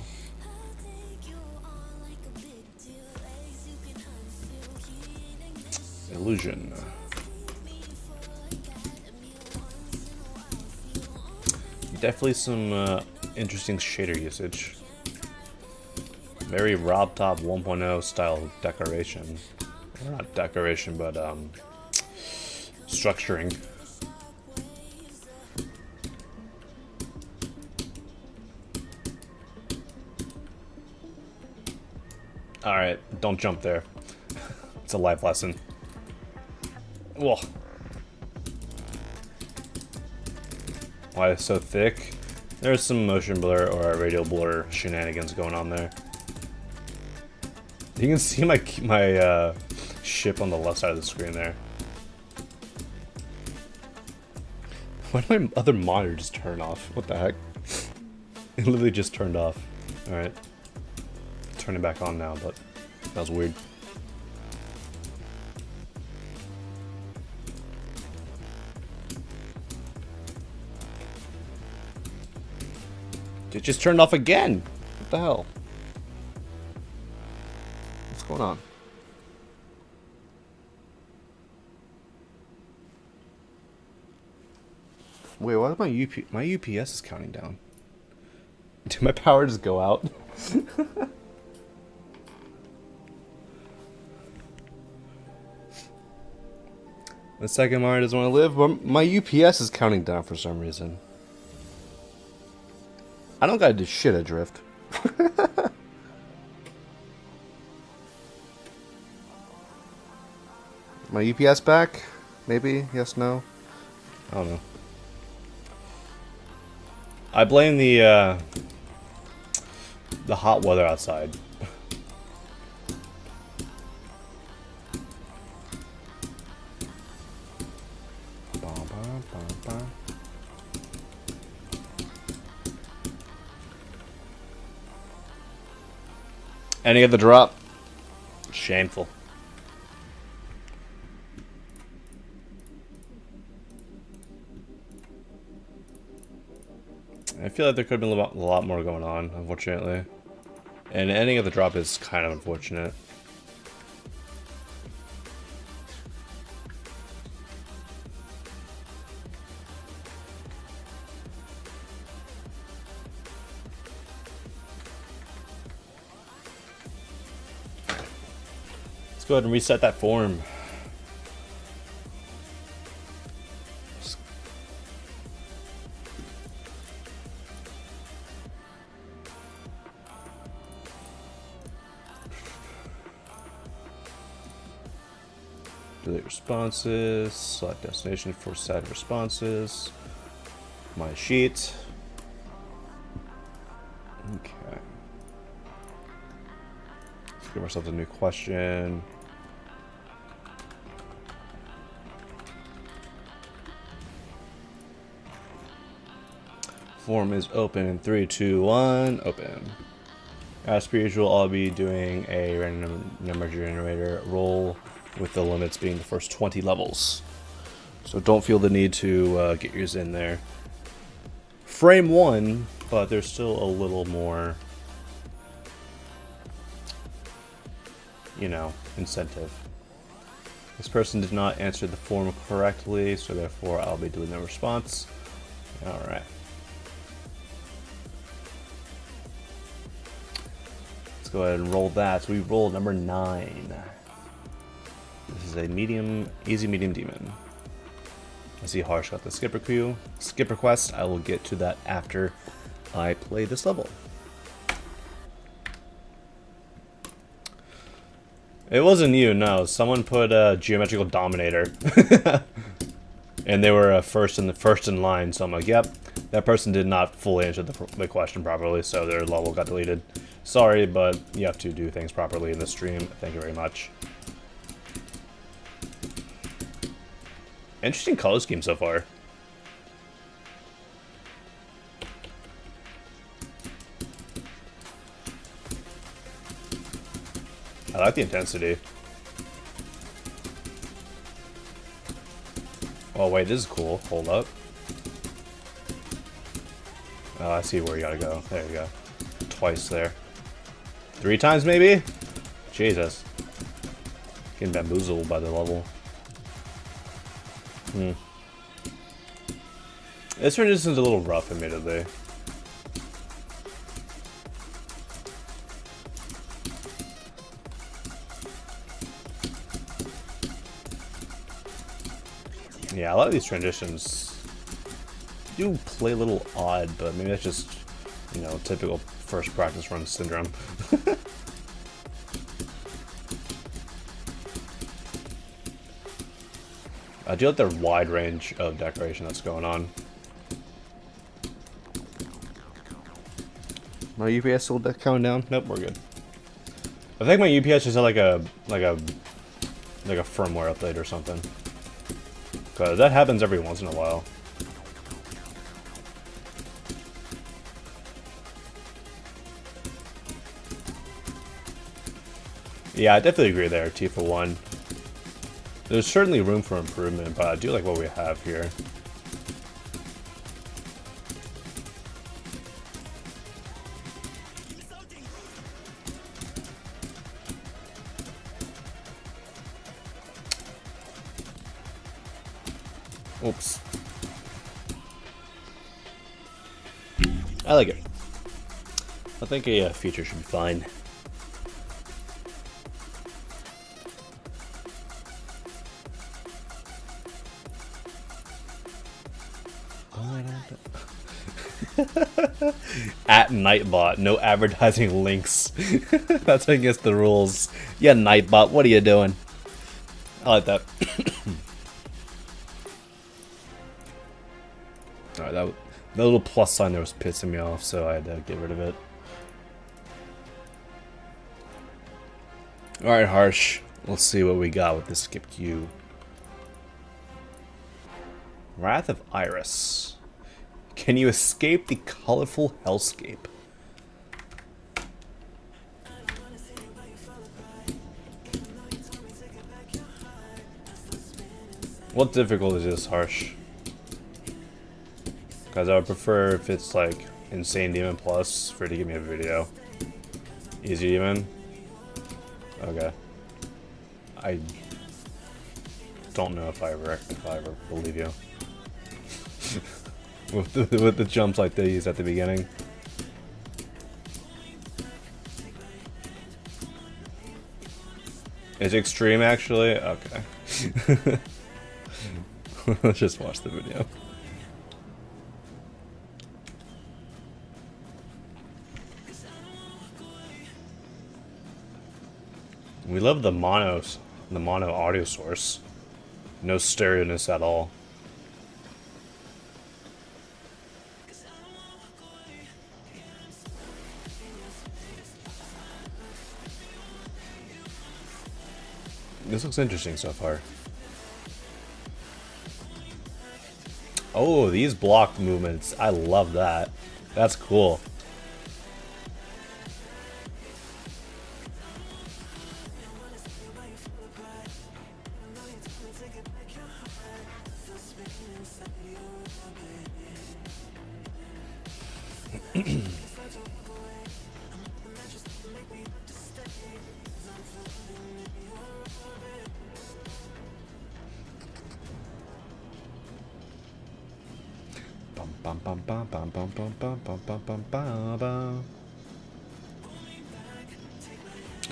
Illusion. Definitely some interesting shader usage. Very Rob Top 1.0 style decoration. Or not decoration, but structuring. Alright, don't jump there. It's a life lesson. Whoa. Why it's so thick? There's some motion blur or radial blur shenanigans going on there. You can see my ship on the left side of the screen there. Why did my other monitor just turn off? What the heck? It literally just turned off. Alright. Turn it back on now, but that was weird. It just turned off again. What the hell? What's going on? Wait, why did my UPS is counting down? Did my power just go out? The second monitor doesn't want to live, but my UPS is counting down for some reason. I don't gotta do shit adrift. My UPS back? Maybe? Yes, no? I don't know. I blame the hot weather outside. And you get the drop. Shameful. I feel like there could have been a lot more going on, unfortunately. And ending of the drop is kind of unfortunate. Let's go ahead and reset that form. Delete responses, select destination for set responses. My sheet. Okay. Let's give ourselves a new question. Form is open in 3, 2, 1, open. As per usual, I'll be doing a random number generator roll with the limits being the first 20 levels. So don't feel the need to get yours in there. Frame 1, but there's still a little more, you know, incentive. This person did not answer the form correctly, so therefore I'll be doing the response. Alright. Let's go ahead and roll that. So we rolled number 9. This is a medium, easy medium demon. I see Harsh got the skipper queue. Skip request, I will get to that after I play this level. It wasn't you, no. Someone put a geometrical dominator. And they were first in line, so I'm like, yep. That person did not fully answer the question properly, so their level got deleted. Sorry, but you have to do things properly in the stream. Thank you very much. Interesting color scheme so far. I like the intensity. Oh wait, this is cool. Hold up. Oh, I see where you gotta go. There you go. Twice there. 3 times maybe? Jesus. Getting bamboozled by the level. This transition is a little rough, admittedly. Yeah, a lot of these transitions do play a little odd, but maybe that's just, you know, typical first practice run syndrome. I do like the wide range of decoration that's going on. My UPS still counting down? Nope, we're good. I think my UPS just had like a firmware update or something. Cause that happens every once in a while. Yeah, I definitely agree there, T for 1. There's certainly room for improvement, but I do like what we have here. Oops. I like it. I think a feature should be fine. At Nightbot, no advertising links. That's against the rules. Yeah, Nightbot, what are you doing? I like that. Alright, that little plus sign there was pissing me off, so I had to get rid of it. Alright, Harsh. Let's see what we got with this skip queue. Wrath of Iris. Can you escape the colorful hellscape? What difficulty is this, Harsh? Because I would prefer if it's like Insane Demon Plus for it to give me a video. Easy demon? Okay. I don't know if I ever believe you. with the jumps like these at the beginning. Is it extreme actually? Okay. Let's just watch the video. We love the mono audio source. No stereo-ness at all. This looks interesting so far. Oh, these block movements. I love that. That's cool.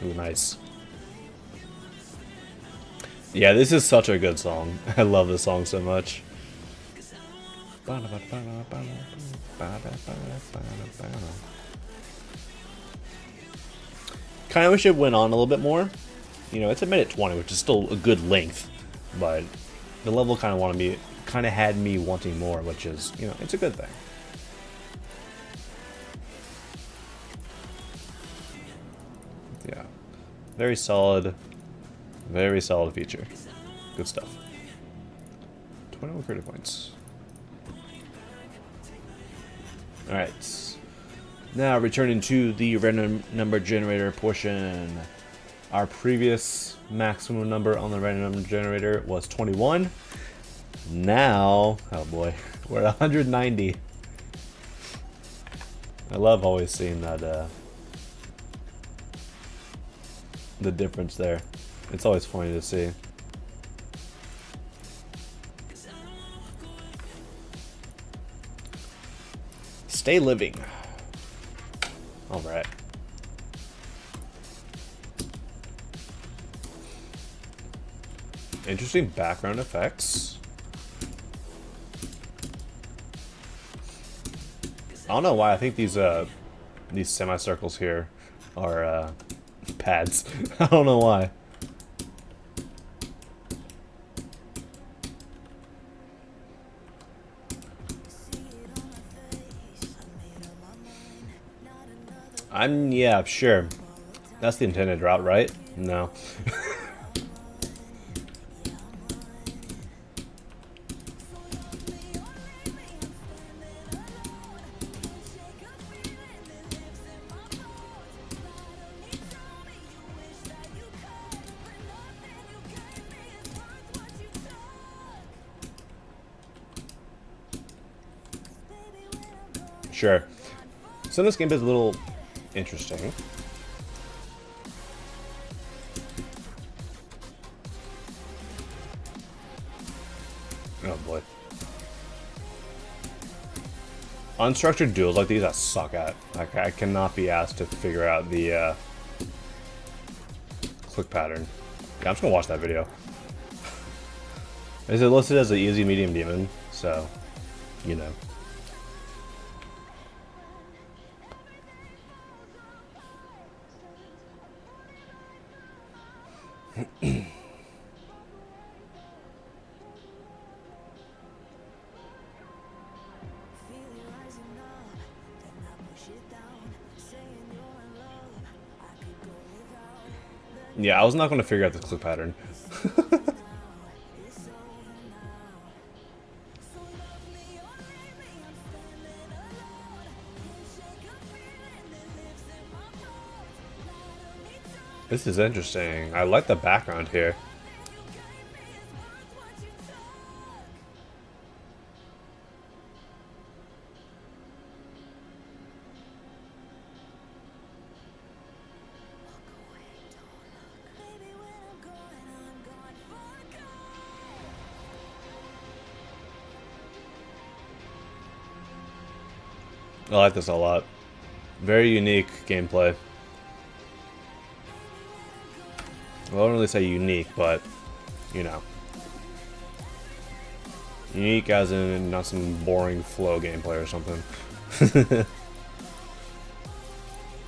Ooh, nice. Yeah, this is such a good song. I love this song so much. Kind of wish it went on a little bit more. You know, it's a minute 20, which is still a good length, but the level kind of had me wanting more, which is, you know, it's a good thing. Yeah, very solid feature. Good stuff. 21 credit points. All right. Now returning to the random number generator portion. Our previous maximum number on the random number generator was 21. Now, oh boy, we're at 190. I love always seeing that, the difference there. It's always funny to see. Stay living. All right. Interesting background effects. I don't know why I think these semicircles here are pads. I don't know why. Yeah, sure. That's the intended route, right? No. Sure. So this game is a little interesting. Oh boy. Unstructured duels like these I suck at. Like, I cannot be asked to figure out the click pattern. Yeah, I'm just gonna watch that video. Is it listed as an easy medium demon? So, you know. Yeah, I was not going to figure out the click pattern. This is interesting. I like the background here. I like this a lot. Very unique gameplay. Well, I don't really say unique, but, you know. Unique as in not some boring flow gameplay or something.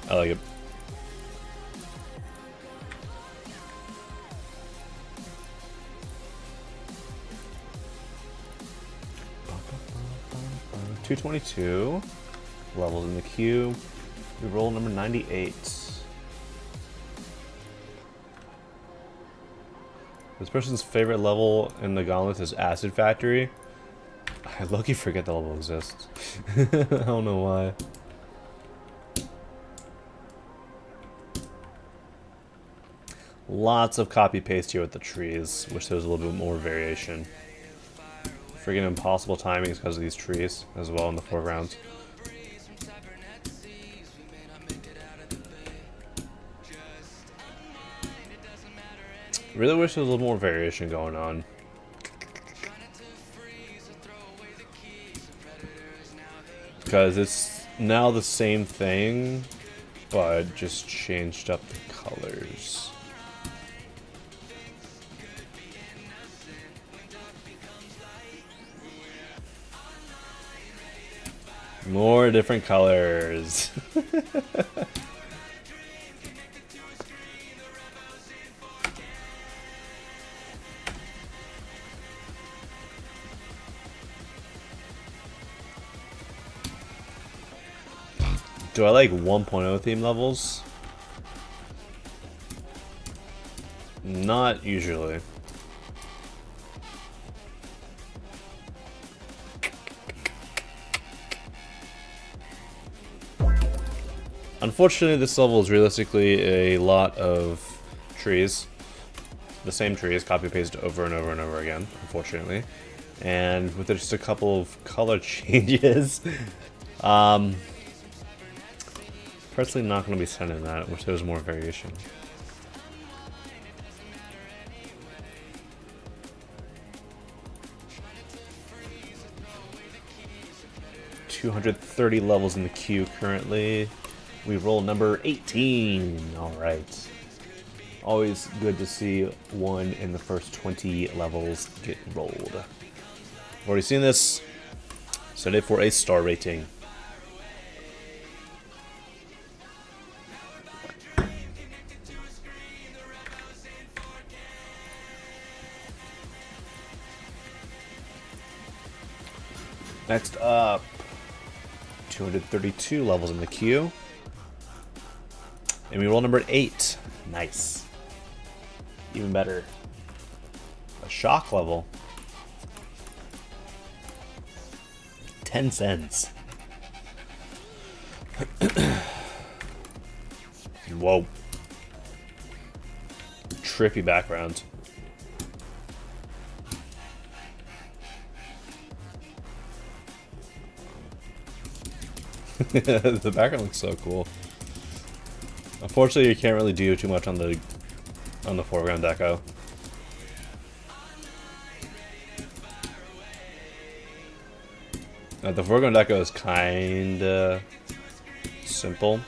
I like it. $222 levels in the queue. We roll number 98. This person's favorite level in the gauntlet is Acid Factory. I low-key forget the level exists. I don't know why. Lots of copy-paste here with the trees. Wish there was a little bit more variation. Freaking impossible timings because of these trees as well in the foreground. Really wish there was a little more variation going on. Because it's now the same thing, but just changed up the colors. More different colors. Do I like 1.0 theme levels? Not usually. Unfortunately, this level is realistically a lot of trees. The same trees, copy-pasted over and over and over again, unfortunately. And with just a couple of color changes, personally not going to be sending that. Wish there was more variation. $230 levels in the queue currently. We roll number 18. Alright. Always good to see one in the first 20 levels get rolled. Already seen this. Set it for a star rating. Next up, 232 levels in the queue. And we roll number 8. Nice. Even better. A shock level. 10 cents. Whoa. Trippy background. The background looks so cool. Unfortunately, you can't really do too much on the foreground deco. The foreground deco is kinda simple.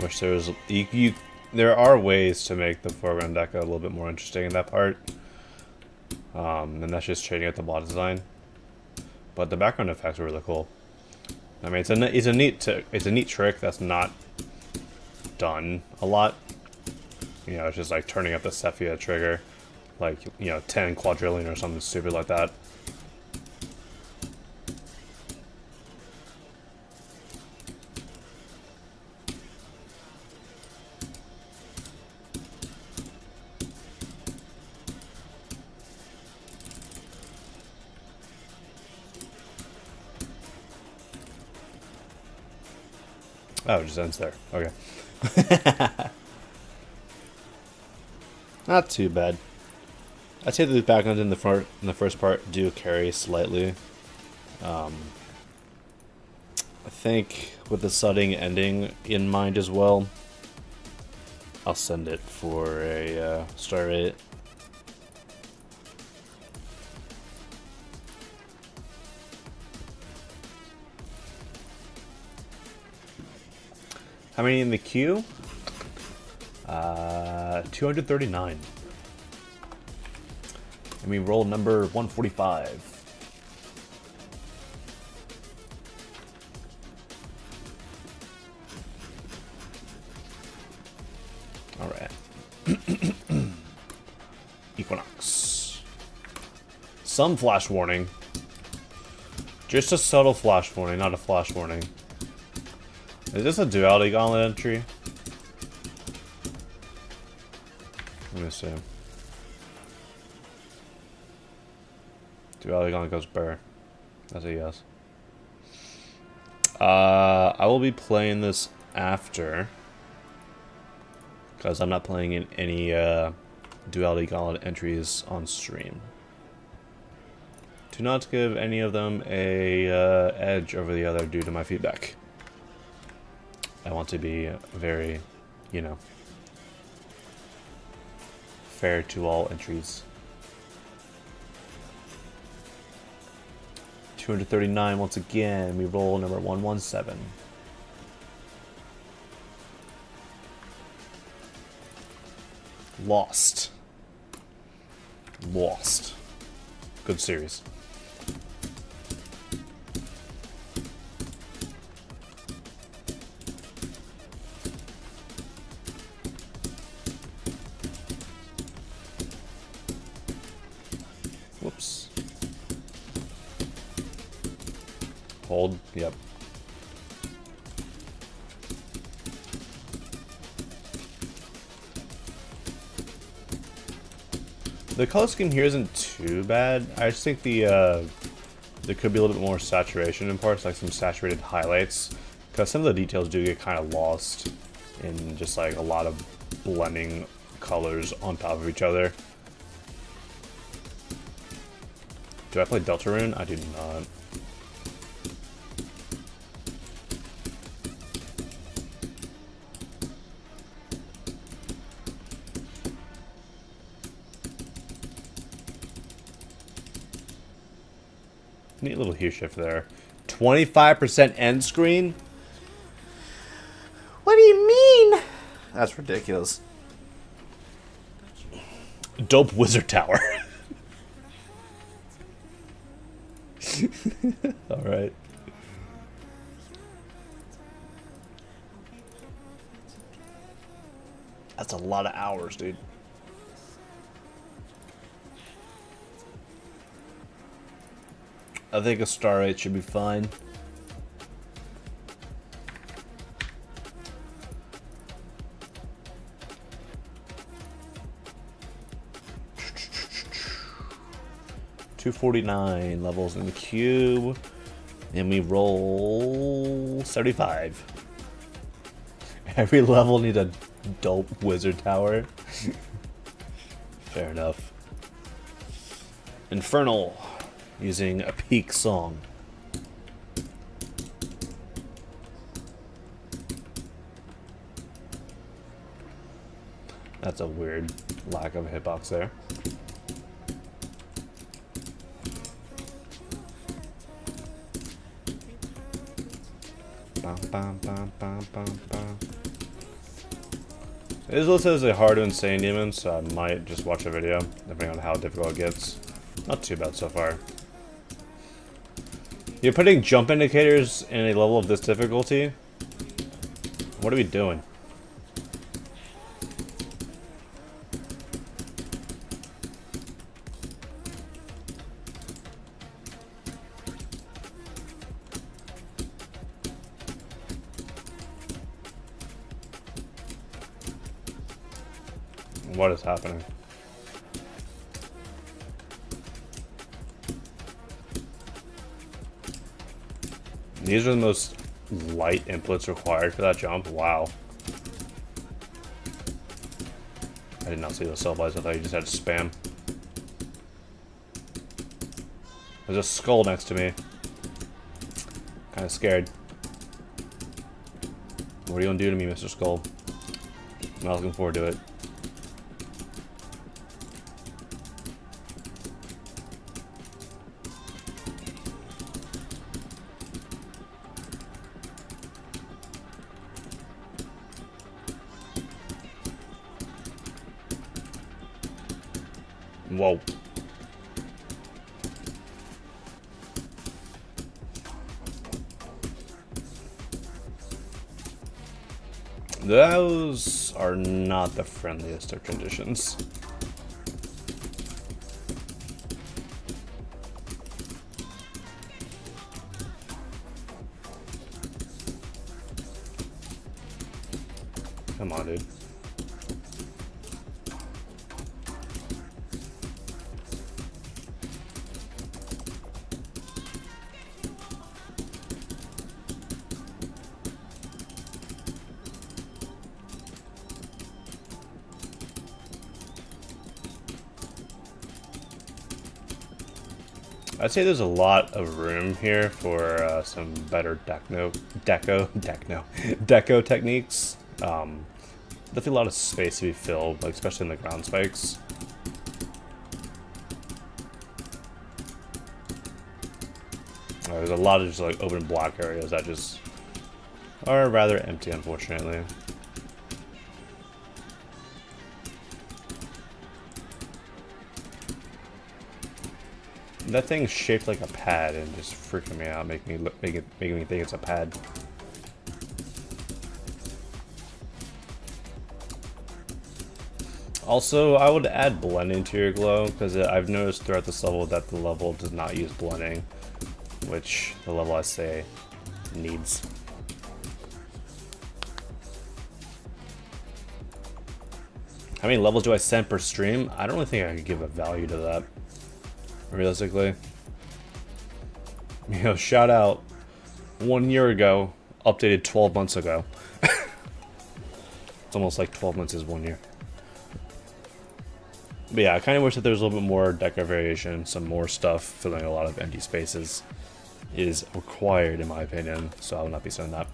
Wish there was there are ways to make the foreground deco a little bit more interesting in that part. And that's just changing out the bot design. But the background effects are really cool. I mean, it's a neat trick that's not done a lot. You know, it's just like turning up the sepia trigger, like, you know, 10 quadrillion or something stupid like that. Oh, it just ends there. Okay. Not too bad. I'd say the backgrounds in the first part do carry slightly. I think with the setting ending in mind as well, I'll send it for a star rate. How many in the queue? 239. And we roll number 145. Alright. Equinox. Some flash warning. Just a subtle flash warning, not a flash warning. Is this a duality gauntlet entry? Let me see. Duality gauntlet goes burr. That's a yes. I will be playing this after. Because I'm not playing in any duality gauntlet entries on stream. Do not give any of them a edge over the other due to my feedback. I want to be very, you know, fair to all entries. 239 once again. We roll number 117. Lost. Lost. Good series. Whoops. Hold. Yep. The color scheme here isn't too bad. I just think there could be a little bit more saturation in parts, like some saturated highlights, because some of the details do get kind of lost in just like a lot of blending colors on top of each other. Do I play Deltarune? I do not. Neat little hue shift there. 25% end screen? What do you mean? That's ridiculous. Dope wizard tower. Alright. That's a lot of hours, dude. I think a star rate should be fine. $249 levels in the cube, and we roll 75. Every level needs a dope wizard tower. Fair enough. Infernal. Using a peak song. That's a weird lack of hitbox there. Bum, bum, bum, bum, bum, bum. It is listed as a hard to insane demon, so I might just watch a video, depending on how difficult it gets. Not too bad so far. You're putting jump indicators in a level of this difficulty? What are we doing? What is happening? These are the most light inputs required for that jump. Wow. I did not see those cell bites. I thought you just had to spam. There's a skull next to me. Kind of scared. What are you gonna do to me, Mr. Skull? I'm not looking forward to it. Whoa. Those are not the friendliest of conditions. Come on, dude. I'd say there's a lot of room here for some better deco techniques. Definitely a lot of space to be filled, like especially in the ground spikes. There's a lot of just like open block areas that just are rather empty, unfortunately. That thing's shaped like a pad and just freaking me out, making me think it's a pad. Also, I would add blending to your glow, because I've noticed throughout this level that the level does not use blending, which the level I say needs. How many levels do I send per stream? I don't really think I could give a value to that, realistically. You know, shout out 1 year ago, updated 12 months ago. It's almost like 12 months is 1 year. But yeah, I kind of wish that there was a little bit more deco variation, some more stuff filling a lot of empty spaces is required in my opinion, so I will not be saying that.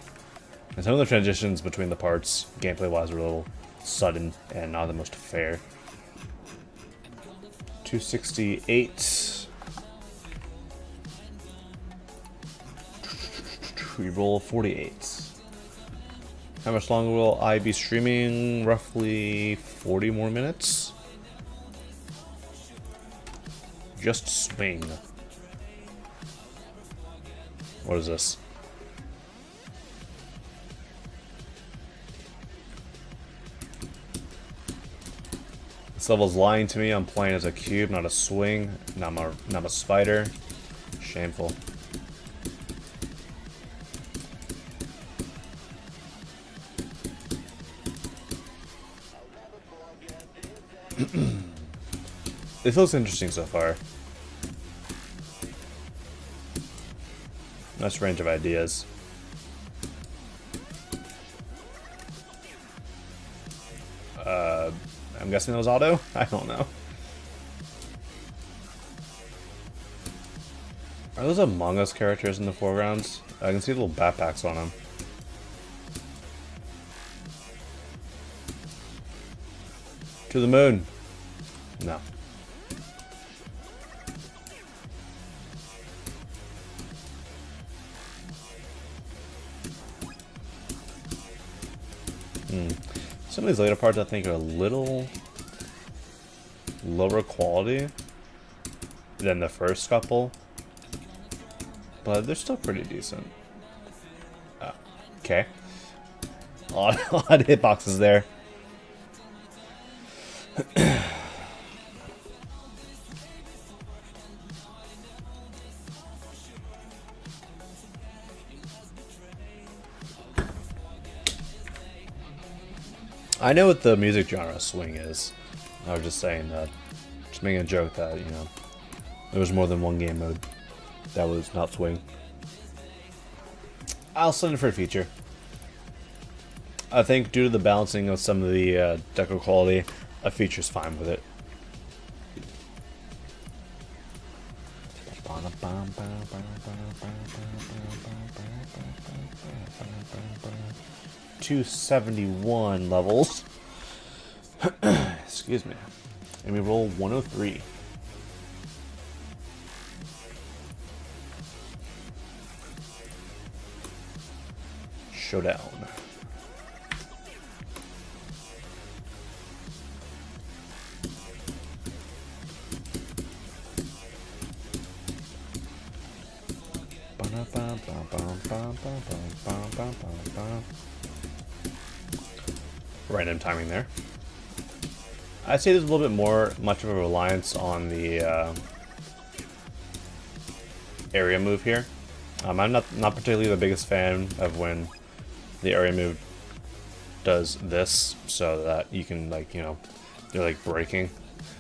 And some of the transitions between the parts, gameplay-wise, are a little sudden and not the most fair. 268. We roll 48. How much longer will I be streaming? Roughly 40 more minutes. Just swing. What is this? This level's lying to me. I'm playing as a cube, not a swing, not a spider. Shameful. It feels interesting so far. Nice range of ideas. I'm guessing it was auto? I don't know. Are those Among Us characters in the foregrounds? I can see little backpacks on them. To the moon. No. Some of these later parts I think are a little lower quality than the first couple, but they're still pretty decent. Okay. A lot of hitboxes there. I know what the music genre swing is. I was just saying that. Just making a joke that, you know, there was more than one game mode that was not swing. I'll send it for a feature. I think due to the balancing of some of the deco quality, a feature's fine with it. $271 levels. Excuse me. And we roll 103. Showdown. Random timing there. I'd say there's a little bit much of a reliance on the area move here. I'm not particularly the biggest fan of when the area move does this, so that you can, like, you know, they're like breaking.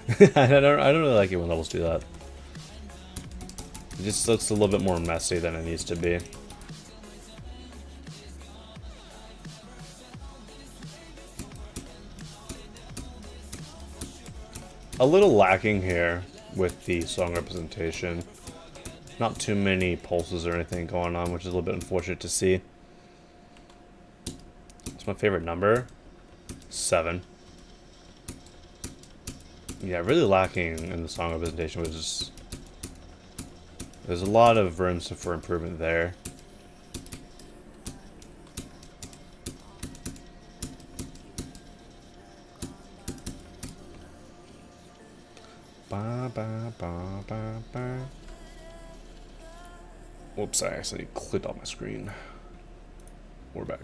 I don't really like it when levels do that. It just looks a little bit more messy than it needs to be. A little lacking here with the song representation. Not too many pulses or anything going on, which is a little bit unfortunate to see. It's my favorite number. 7. Yeah, really lacking in the song representation, which is... There's a lot of room for improvement there. Ba, ba, ba, ba, ba. Whoops, I accidentally clicked off my screen. We're back.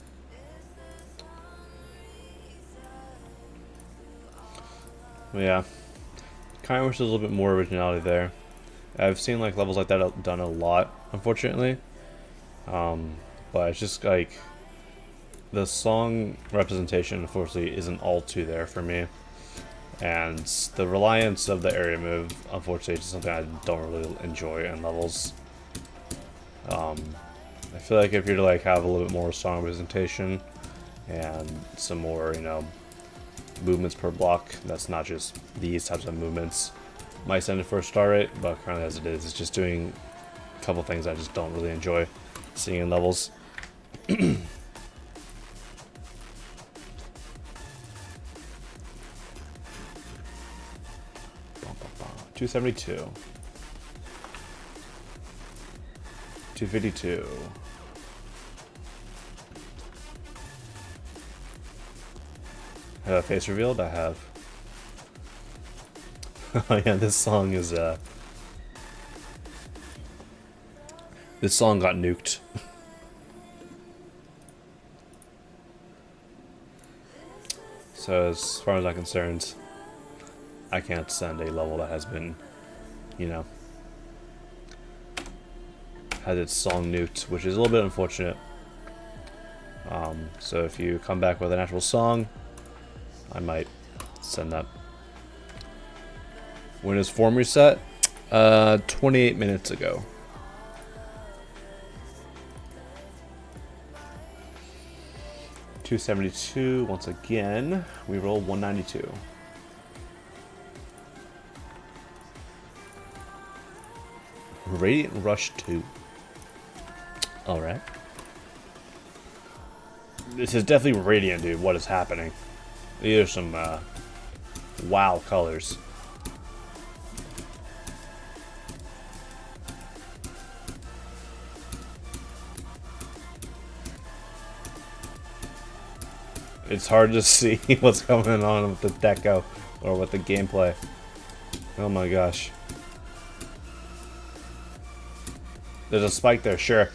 Well, yeah. Kind of wish there was a little bit more originality there. I've seen like levels like that done a lot, unfortunately. But it's just like the song representation, unfortunately, isn't all too there for me. And the reliance of the area move, unfortunately, is just something I don't really enjoy in levels. I feel like if you're to like have a little bit more song representation and some more, you know, movements per block, that's not just these types of movements, might send it for a star rate, but currently as it is, it's just doing a couple things I just don't really enjoy seeing in levels. 272. 252. Have a face revealed? I have. Oh yeah, this song is this song got nuked. So as far as I'm concerned, I can't send a level that has been, you know, had its song nuked, which is a little bit unfortunate. So if you come back with an actual song, I might send that. When is form reset? 28 minutes ago. $272 once again. We roll 192. Radiant Rush 2. Alright. This is definitely Radiant, dude. What is happening? These are some wow colors. It's hard to see what's going on with the deco or with the gameplay. Oh my gosh. There's a spike there, sure.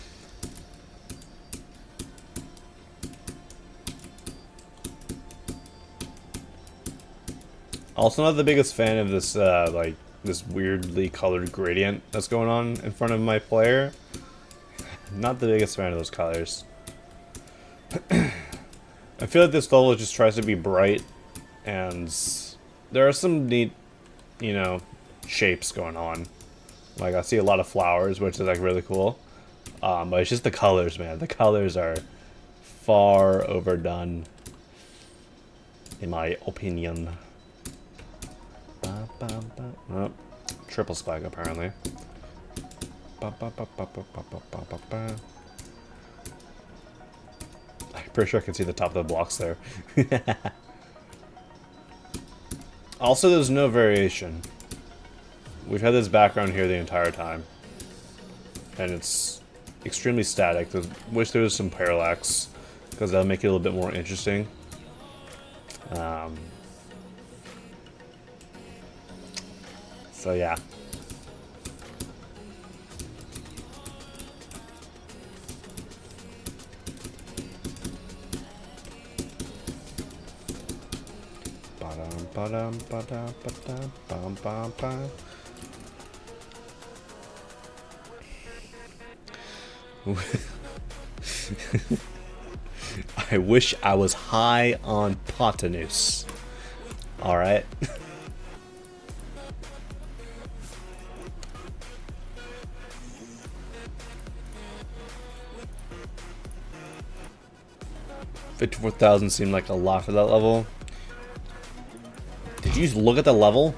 Also not the biggest fan of this like this weirdly colored gradient that's going on in front of my player. Not the biggest fan of those colors. I feel like this level just tries to be bright, and there are some neat, you know, shapes going on. Like I see a lot of flowers, which is like really cool. But it's just the colors, man. The colors are far overdone, in my opinion. Oh, triple spike apparently. I'm pretty sure I can see the top of the blocks there. Also, there's no variation. We've had this background here the entire time, and it's extremely static. Wish there was some parallax, because that'll make it a little bit more interesting. So yeah. I wish I was high on Potanus. Alright. $54,000 seemed like a lot for that level. Did you look at the level?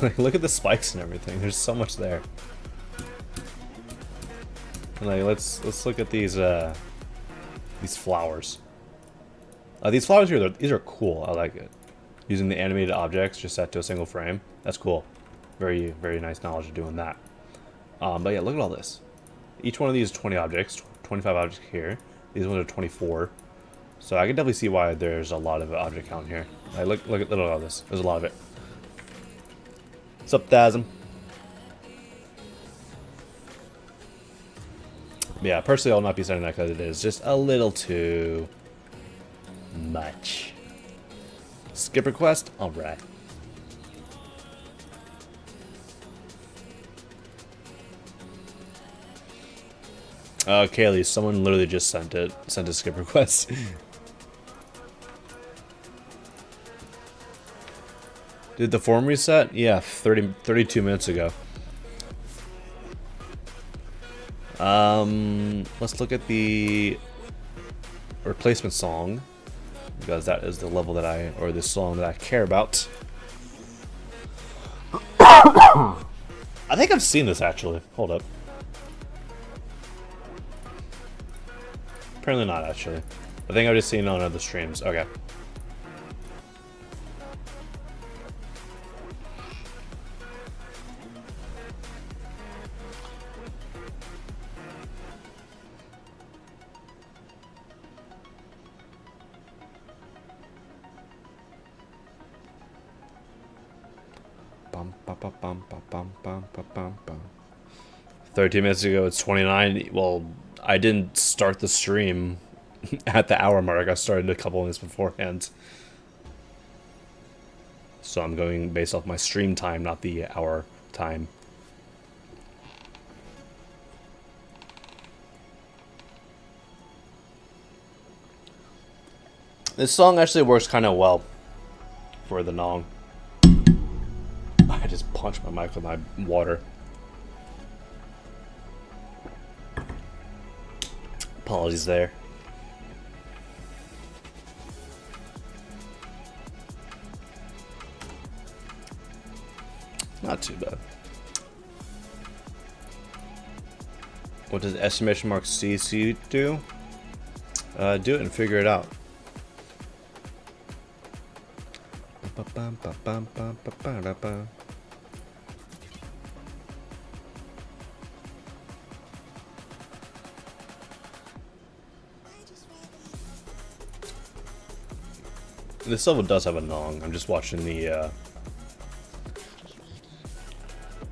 Like, look at the spikes and everything. There's so much there. Like, let's look at these flowers. These flowers here, these are cool. I like it. Using the animated objects just set to a single frame. That's cool. Very, very nice knowledge of doing that. But yeah, look at all this. Each one of these is 20 objects. 25 objects here. These ones are 24. So I can definitely see why there's a lot of object count here. Like, look at all this. There's a lot of it. What's up, Thasm? Yeah, personally, I'll not be sending that because it is just a little too much. Skip request? Alright. Kaylee, someone literally just sent a skip request. Did the form reset? Yeah, 32 minutes ago. Let's look at the replacement song, because that is the level that or the song that I care about. I think I've seen this actually. Hold up. Apparently not actually. I think I've just seen it on other streams. Okay. Bum, ba, ba, bum, ba, bum, bum, ba, bum, bum. 13 minutes ago, it's 29. Well, I didn't start the stream at the hour mark. I started a couple minutes beforehand. So I'm going based off my stream time, not the hour time. This song actually works kind of well for the Nong. I just punched my mic with my water. Apologies there. Not too bad. What does exclamation mark CC do? Do it and figure it out. This level does have a Nong. I'm just watching the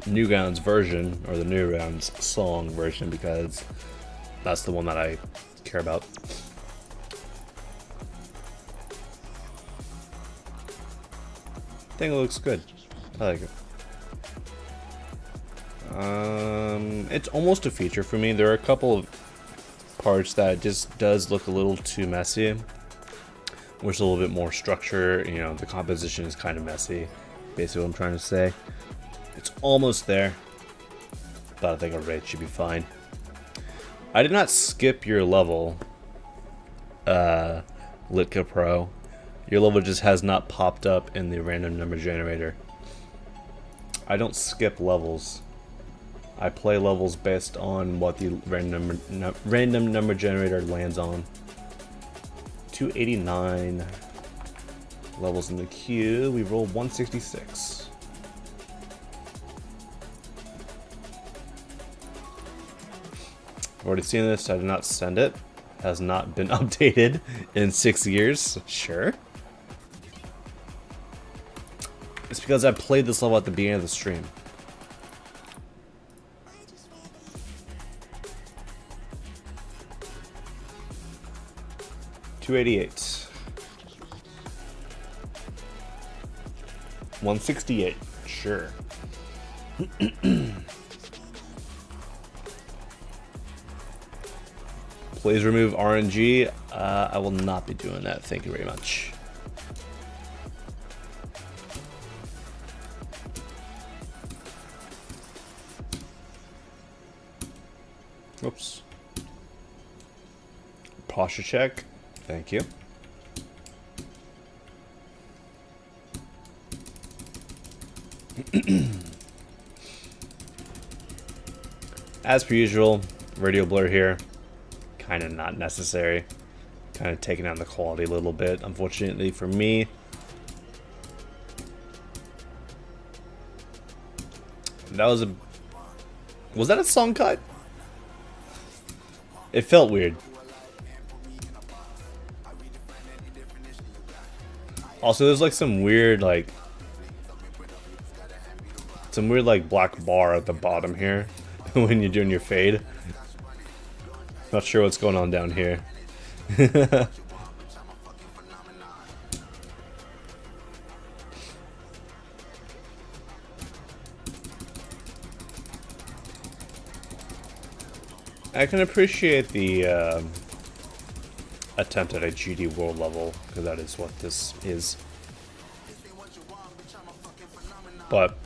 Newgrounds version, or the Newgrounds song version, because that's the one that I care about. I think it looks good. I like it. It's almost a feature for me. There are a couple of parts that just does look a little too messy. Wish a little bit more structure. You know, the composition is kind of messy. Basically what I'm trying to say. It's almost there, but I think a rate should be fine. I did not skip your level, Litka Pro. Your level just has not popped up in the random number generator. I don't skip levels. I play levels based on what the random number generator lands on. 289 levels in the queue. We rolled 166. I've already seen this. I did not send it. Has not been updated in 6 years. Sure. It's because I played this level at the beginning of the stream. $288. 168. Sure. Please remove RNG. I will not be doing that. Thank you very much. Oops. Posture check. Thank you. As per usual, radio blur here. Kind of not necessary. Kind of taking down the quality a little bit, unfortunately for me. That was a... Was that a song cut? It felt weird. Also, there's like some weird like black bar at the bottom here when you're doing your fade. Not sure what's going on down here. I can appreciate the attempt at a GD world level, because that is what this is. But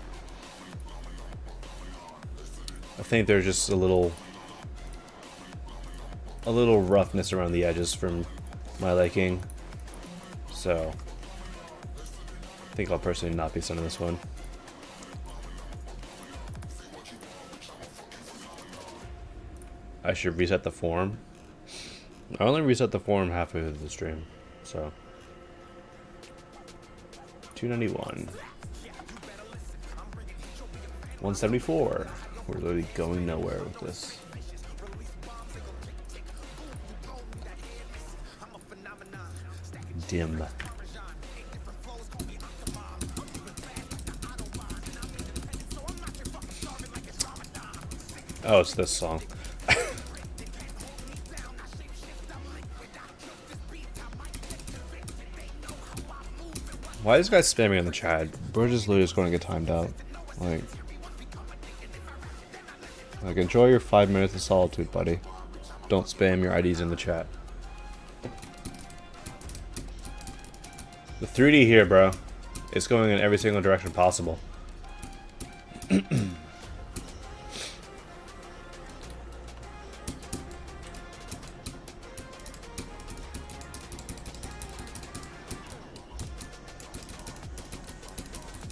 I think there's just a little roughness around the edges from my liking. So I think I'll personally not be sending this one. I should reset the form. I only reset the form halfway through the stream, so 291, 174. We're literally going nowhere with this. Dim. Oh, it's this song. Why is this guy spamming in the chat? We're just literally going to get timed out. Like, enjoy your 5 minutes of solitude, buddy. Don't spam your IDs in the chat. The 3D here, bro, is going in every single direction possible.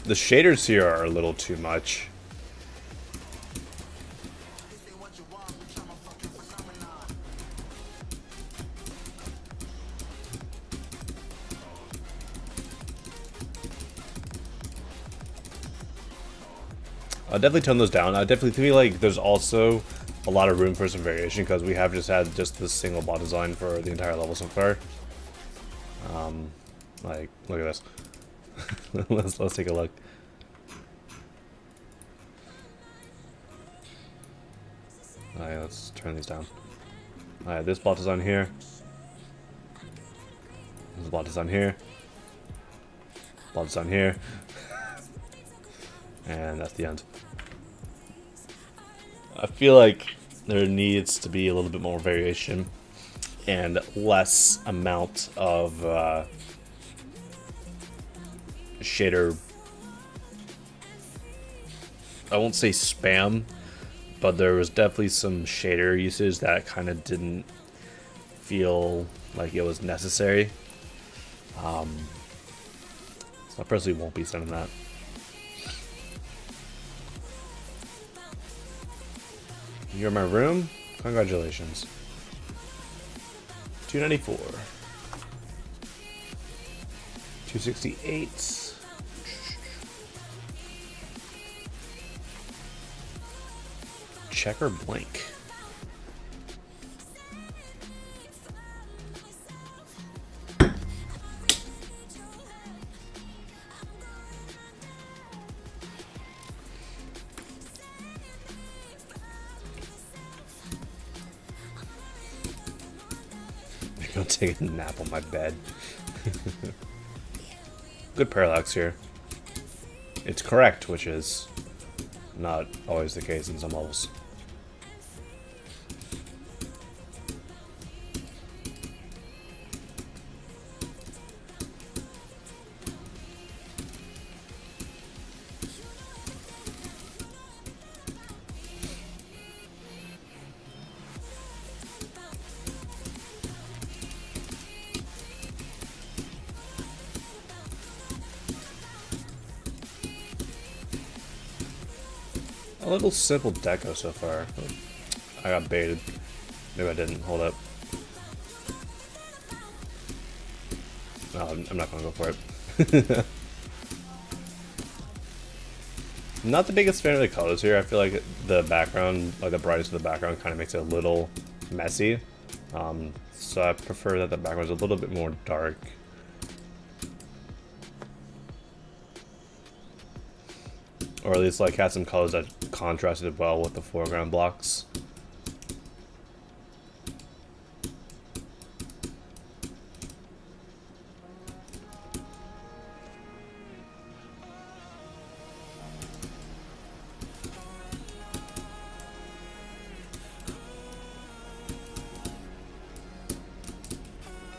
The shaders here are a little too much. I'll definitely tone those down. I definitely feel like there's also a lot of room for some variation because we have just had just this single bot design for the entire level so far. Like, look at this. let's take a look. Alright, let's turn these down. Alright, this bot design here. This bot design here. Bot design here. And that's the end. I feel like there needs to be a little bit more variation and less amount of shader. I won't say spam, but there was definitely some shader usage that kind of didn't feel like it was necessary. So I personally won't be sending that. You're in my room? Congratulations. 294. 268. Check or blank? Go take a nap on my bed. Good parallax here. it's correct, which is not always the case in some levels. A little simple deco so far. I got baited. Maybe I didn't. Hold up. No, I'm not gonna go for it. Not the biggest fan of the colors here. I feel like the background, like the brightness of the background, kind of makes it a little messy. So I prefer that the background is a little bit more dark. Or at least like had some colors that contrasted well with the foreground blocks.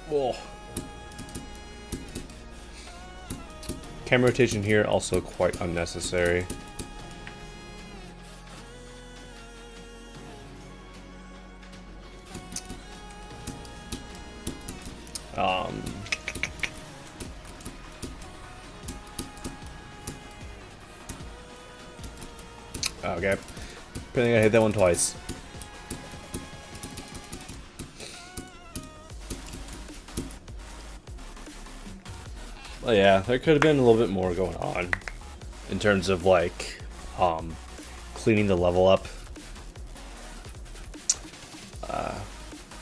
Oh. Camera rotation here also quite unnecessary. Okay. I think I hit that one twice. Well, yeah, there could have been a little bit more going on in terms of like cleaning the level up. I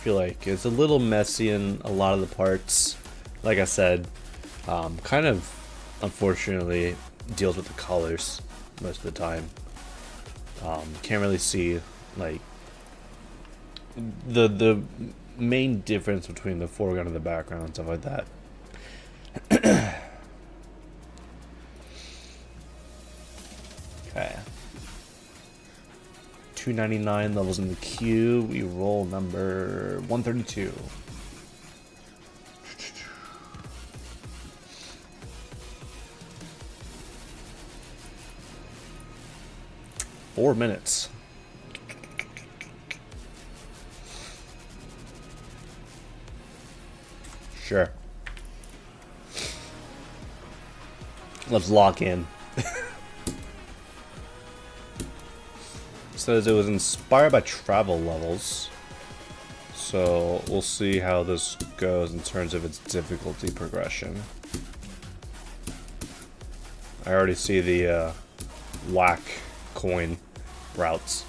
feel like it's a little messy in a lot of the parts. Like I said, kind of unfortunately deals with the colors most of the time. Can't really see like the main difference between the foreground and the background and stuff like that. Okay. 299 levels in the queue. We roll number 132. Four minutes. Sure. Let's lock in. Says it was inspired by travel levels. So we'll see how this goes in terms of its difficulty progression. I already see the whack coin routes.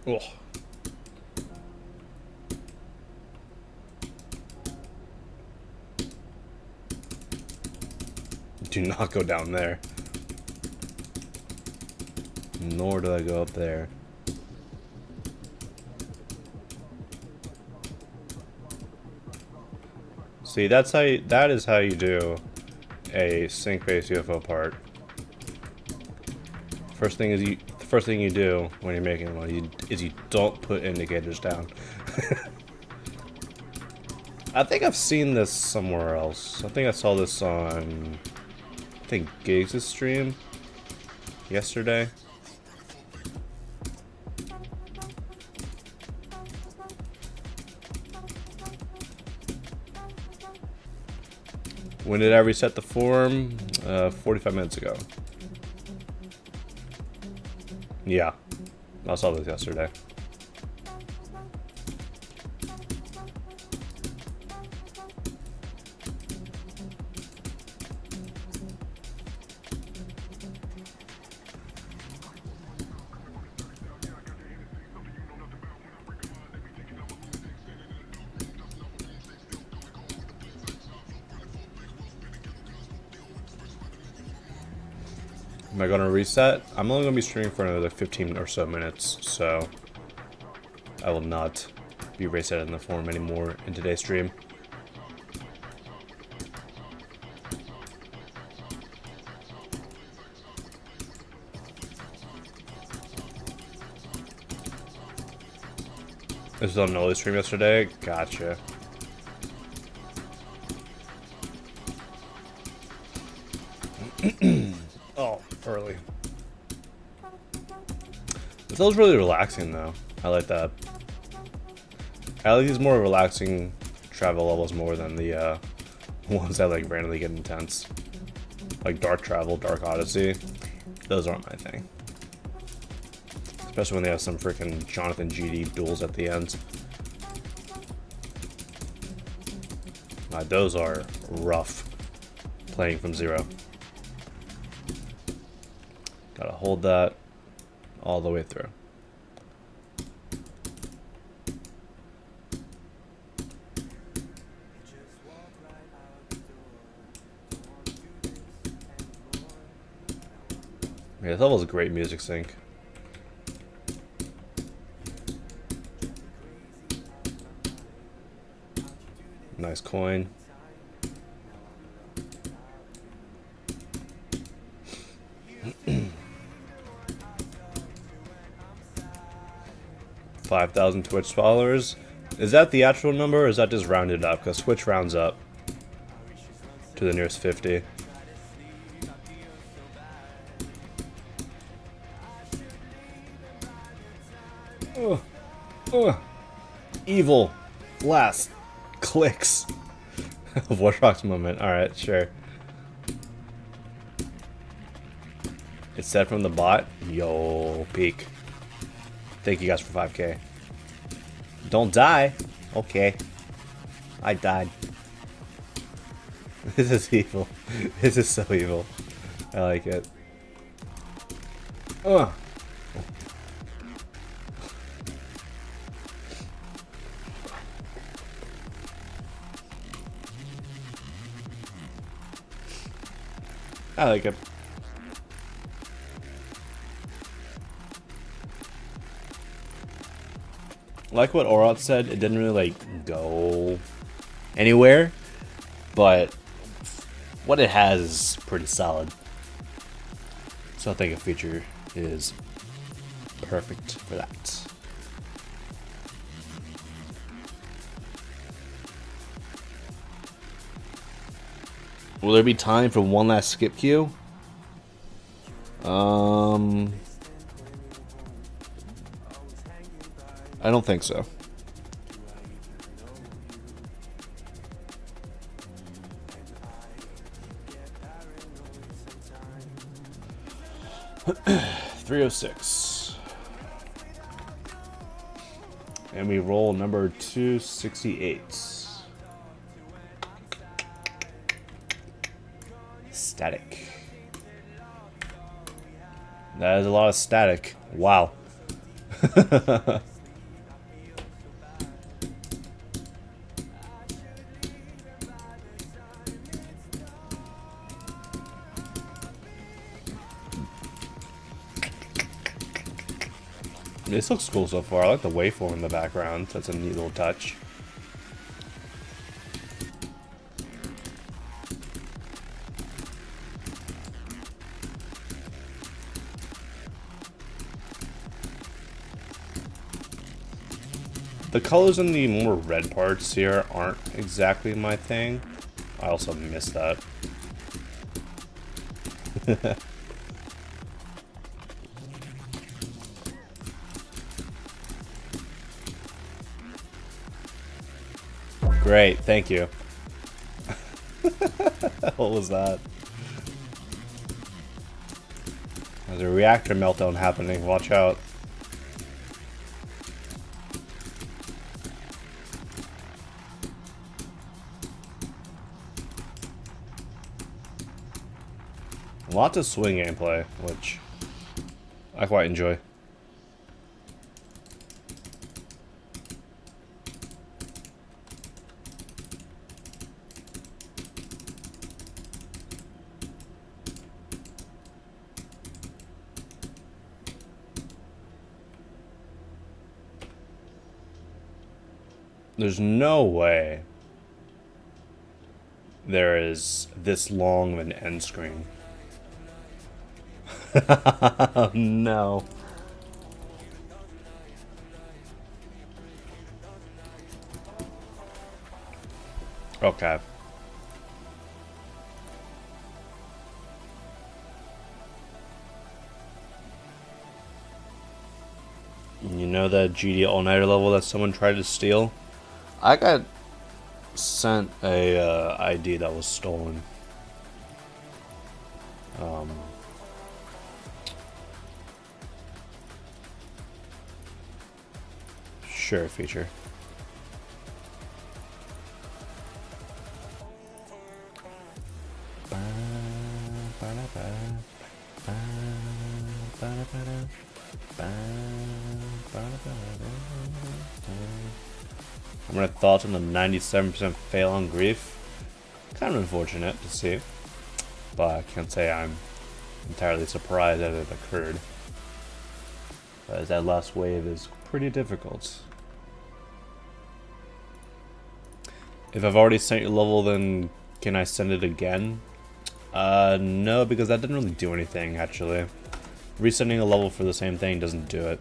Oh. Do not go down there. Nor do I go up there. See, that is how you do a sync-based UFO part. First thing you do when you're making one is you don't put indicators down. I think I've seen this somewhere else. I think I saw this on, I think, Giggs' stream yesterday. When did I reset the form? 45 minutes ago. Yeah, I saw this yesterday. Am I going to reset? I'm only going to be streaming for another 15 or so minutes, so I will not be resetting the form anymore in today's stream. This was on an early stream yesterday? Gotcha. Oh, early. It feels really relaxing though. I like that. I like these more relaxing travel levels more than the ones that like randomly get intense. Like Dark Travel, Dark Odyssey. Those aren't my thing. Especially when they have some freaking Jonathan GD duels at the end. Those are rough. Playing from zero. Gotta hold that all the way through. Yeah, this level is a great music sync. Nice coin. $5,000 Twitch followers. Is that the actual number or is that just rounded up? Because Twitch rounds up to the nearest 50. Evil. Last. Clicks. Warrock's moment. Alright, sure. It's said from the bot. Yo, peak. Thank you guys for 5K. Don't die. Okay. I died. This is evil. This is so evil. I like it. Ugh. I like it. Like what Orot said, it didn't really like go anywhere, but what it has is pretty solid. So I think a feature is perfect for that. Will there be time for one last skip queue? I don't think so. $306. And we roll number 268. Static. That is a lot of static. Wow. This looks cool so far. I like the waveform in the background. That's a neat little touch. The colors in the more red parts here aren't exactly my thing. I also missed that. Great, thank you. What was that? There's a reactor meltdown happening, watch out. Lots of swing gameplay, which I quite enjoy. There's no way there is this long of an end screen. No. Okay. You know that GD all-nighter level that someone tried to steal? I got sent a ID that was stolen. Sure, feature. I'm gonna thoughts on the 97% fail on grief. Kind of unfortunate to see, but I can't say I'm entirely surprised that it occurred. As that last wave is pretty difficult. If I've already sent your level, then can I send it again? No, because that didn't really do anything, actually. Resending a level for the same thing doesn't do it.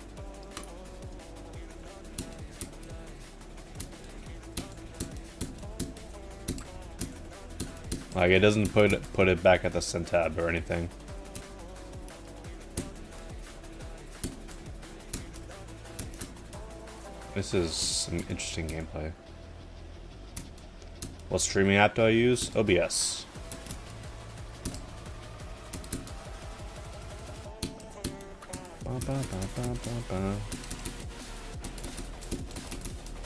Like, it doesn't put it back at the send tab or anything. This is some interesting gameplay. What streaming app do I use? OBS.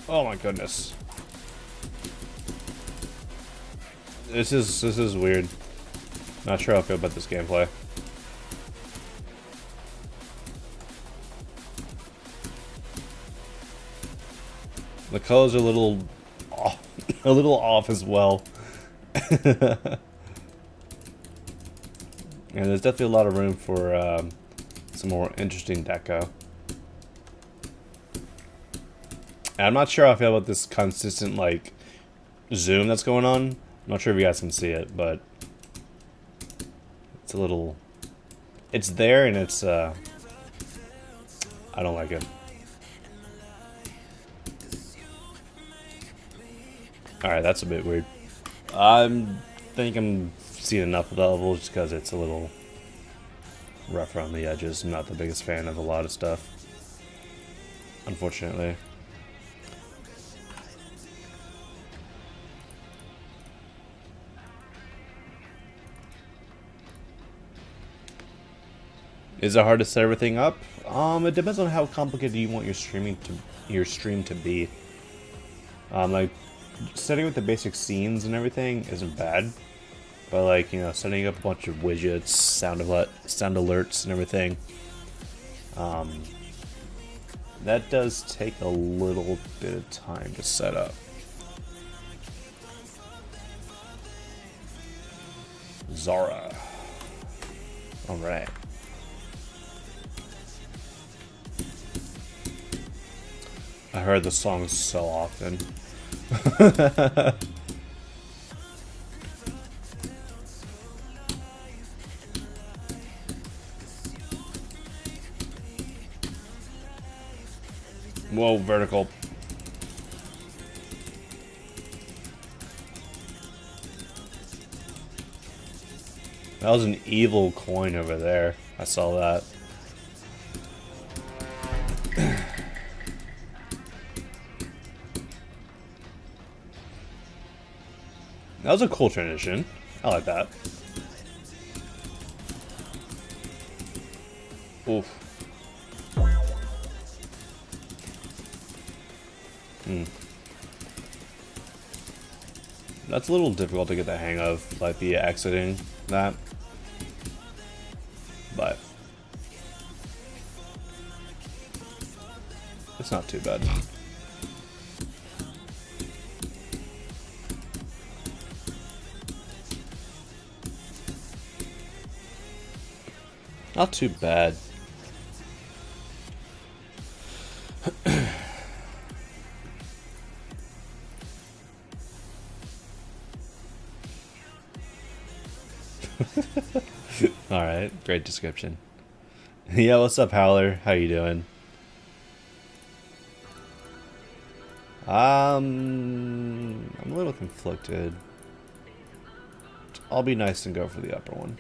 Oh my goodness. This is weird. Not sure how I feel about this gameplay. The colors are a little off as well. And there's definitely a lot of room for some more interesting deco. And I'm not sure how I feel about this consistent like zoom that's going on. I'm not sure if you guys can see it, but it's a little, it's there and it's I don't like it. Alright, that's a bit weird. I think I'm seeing enough of the level just because it's a little rough around the edges. I'm not the biggest fan of a lot of stuff, unfortunately. Is it hard to set everything up? It depends on how complicated you want your stream to be. Like setting up the basic scenes and everything isn't bad, but like, you know, setting up a bunch of widgets, sound alerts, and everything, that does take a little bit of time to set up. Zara. All right. I heard the song so often. Whoa, vertical. That was an evil coin over there. I saw that. That was a cool transition. I like that. Oof. That's a little difficult to get the hang of, like the exiting that. But it's not too bad. Not too bad. Alright, great description. Yeah, what's up, Howler? How you doing? I'm a little conflicted. I'll be nice and go for the upper one.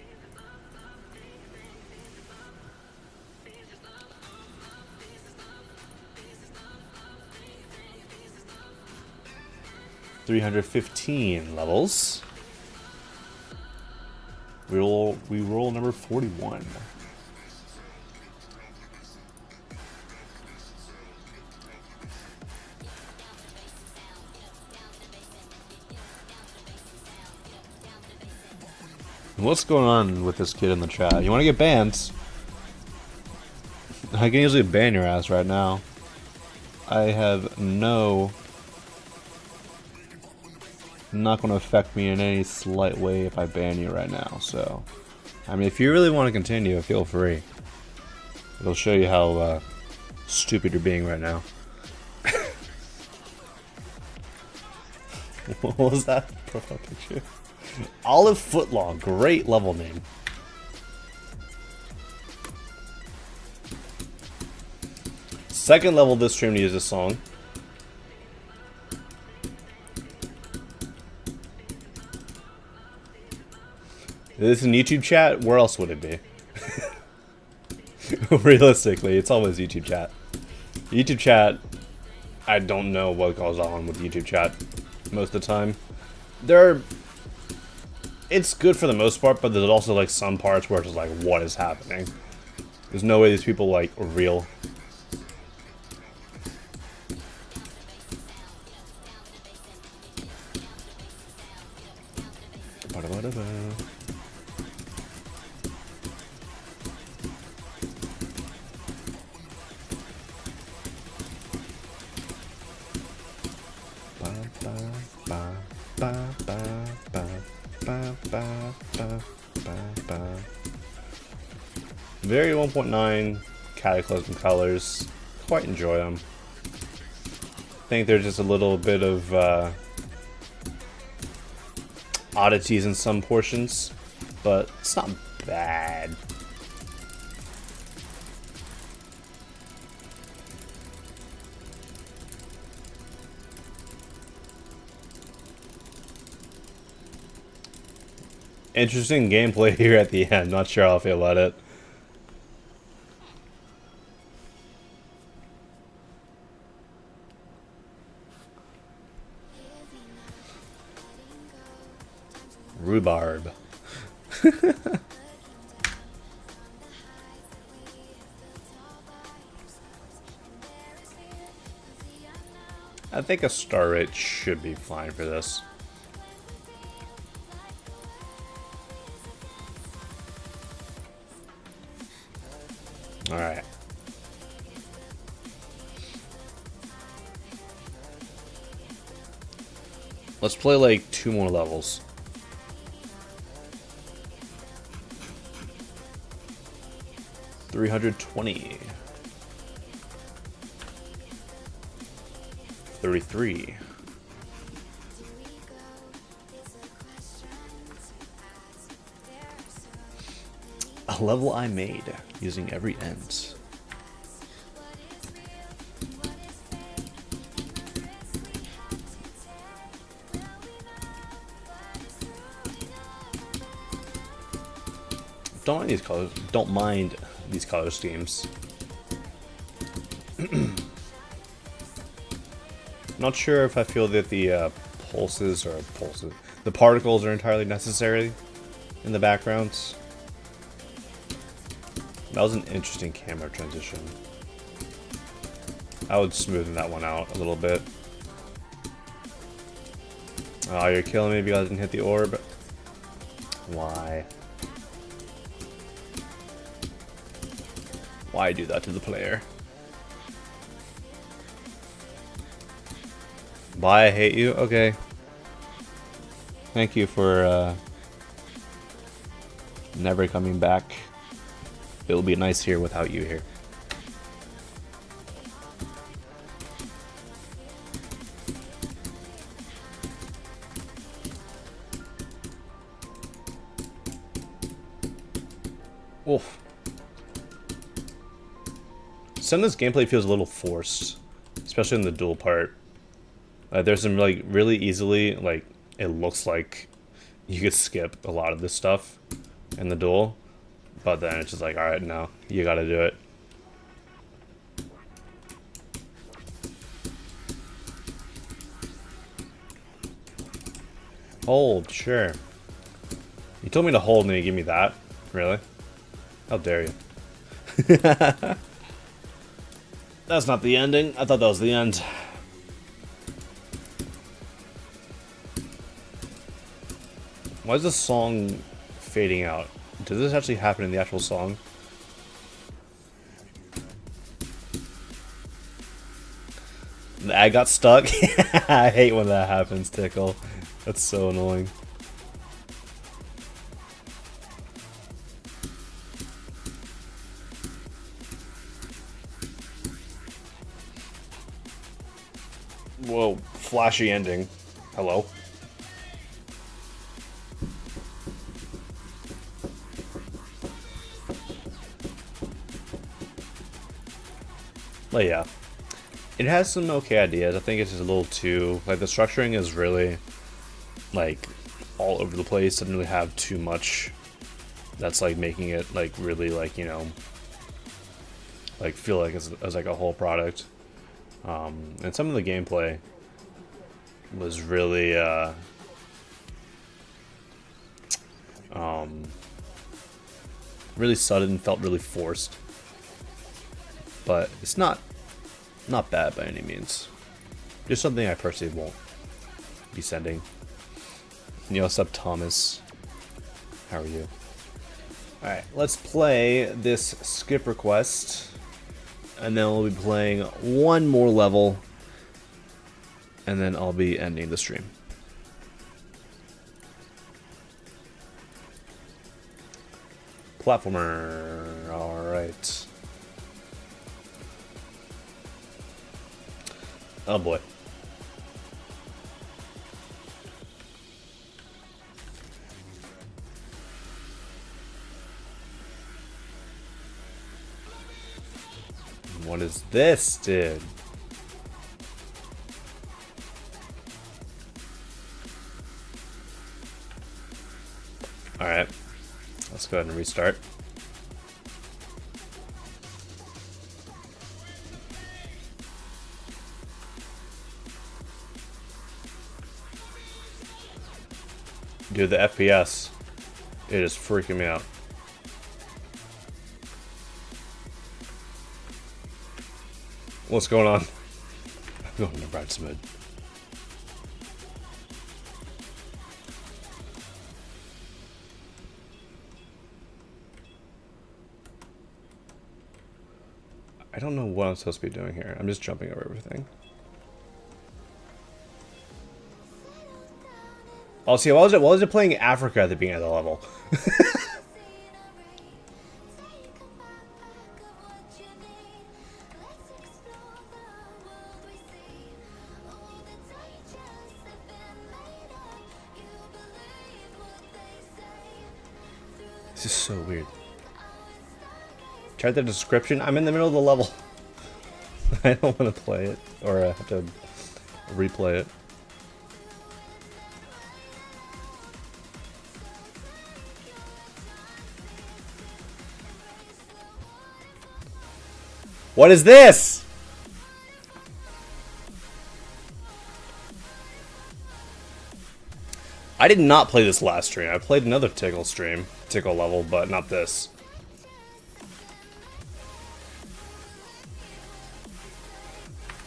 $315 levels. We roll number 41. What's going on with this kid in the chat? You want to get banned? I can easily ban your ass right now. I have not going to affect me in any slight way if I ban you right now. So, I mean, if you really want to continue, feel free. It'll show you how stupid you're being right now. What was that profile picture? Olive Footlong, great level name. Second level of this stream to use this song. Is this in YouTube chat? Where else would it be? Realistically, it's always YouTube chat. YouTube chat, I don't know what goes on with YouTube chat most of the time. It's good for the most part, but there's also like some parts where it's just like, what is happening? There's no way these people like are real. Very 1.9 Cataclysm colors. Quite enjoy them. I think they're just a little bit of oddities in some portions, but it's not bad. Interesting gameplay here at the end. Not sure how I feel about it. Rhubarb. I think a star rate should be fine for this. Alright. Let's play like 2 more levels. $320. 33. A level I made using every end. Don't mind these colors. Don't mind these color schemes. Not sure if I feel that the the particles are entirely necessary in the backgrounds. That was an interesting camera transition. I would smoothen that one out a little bit. Oh, you're killing me because I didn't hit the orb. Why? Why do that to the player? Bye, I hate you? Okay. Thank you for never coming back. It'll be nice here without you here. Oof. Some of this gameplay feels a little forced, especially in the duel part. There's some like really easily, like, it looks like you could skip a lot of this stuff in the duel, but then it's just like, alright, no, you gotta do it. Hold, sure. You told me to hold and then you give me that? Really? How dare you? That's not the ending. I thought that was the end. Why is this song fading out? Does this actually happen in the actual song? The ad got stuck? I hate when that happens, Tickle. That's so annoying. Whoa, flashy ending. Hello? But yeah, it has some okay ideas. I think it's just a little too, like, the structuring is really, like, all over the place. Doesn't really have too much that's, like, making it, like, really, like, you know, like, feel like it's like a whole product. And some of the gameplay was really, really sudden, felt really forced. But it's not bad by any means. Just something I personally won't be sending. Yo, what's up, Thomas? How are you? Alright, let's play this skip request. And then we'll be playing one more level. And then I'll be ending the stream. Platformer. Alright. Oh boy. What is this, dude? Alright. Let's go ahead and restart. Dude, the FPS, it is freaking me out. What's going on? I'm going to Brad's mid. I don't know what I'm supposed to be doing here. I'm just jumping over everything. Oh, see, why was it playing Africa at the beginning of the level? This is so weird. Check the description. I'm in the middle of the level. I don't want to play it, or I have to replay it. What is this? I did not play this last stream. I played another Tickle stream, Tickle level, but not this.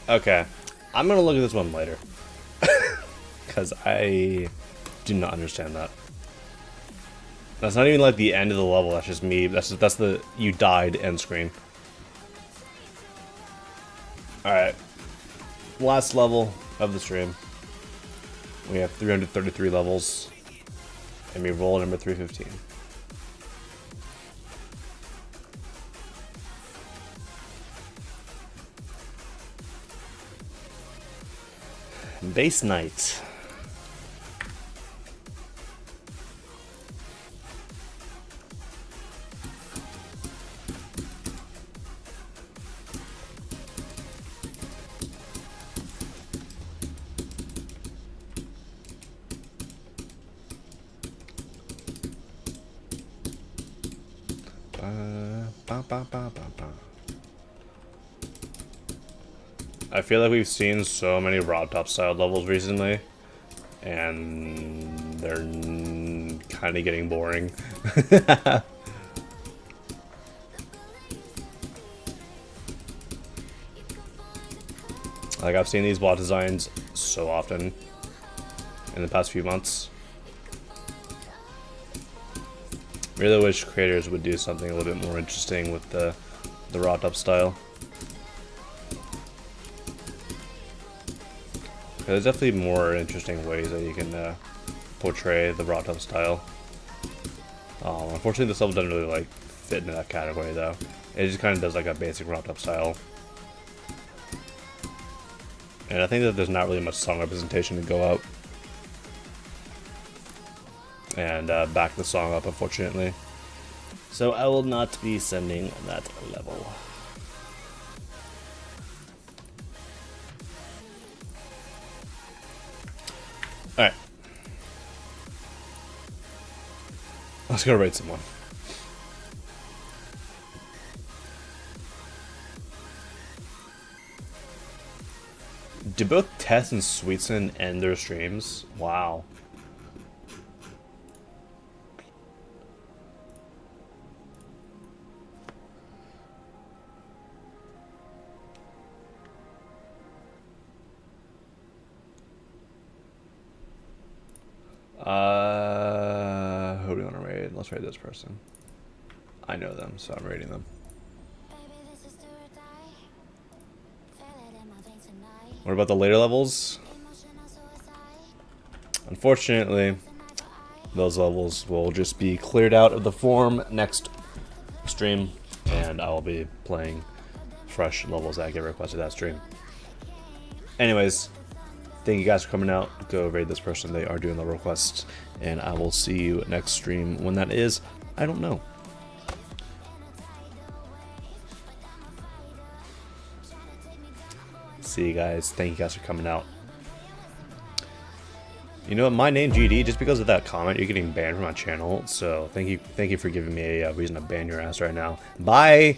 Okay, I'm gonna look at this one later. Because I do not understand that. That's not even like the end of the level, that's just me. That's the you died end screen. Alright. Last level of the stream. We have 333 levels. And we roll number 315. Base Knight. I feel like we've seen so many Rob Top style levels recently, and they're kind of getting boring. Like, I've seen these bot designs so often in the past few months. Really wish creators would do something a little bit more interesting with the wrapped up style. There's definitely more interesting ways that you can portray the wrapped up style. Unfortunately, this level doesn't really like fit into that category though. It just kind of does like a basic wrapped up style. And I think that there's not really much song representation to go out and back the song up, unfortunately. So I will not be sending that level. Alright. Let's go raid someone. Do both Tess and Sweetson end their streams? Wow. Who do we want to raid? Let's raid this person. I know them, so I'm raiding them. What about the later levels? Unfortunately, those levels will just be cleared out of the form next stream, and I will be playing fresh levels that get requested that stream. Anyways, thank you guys for coming out. Go raid this person. They are doing the requests, and I will see you next stream. When that is, I don't know. See you guys. Thank you guys for coming out. You know what? My name GD. Just because of that comment, you're getting banned from my channel. So thank you for giving me a reason to ban your ass right now. Bye.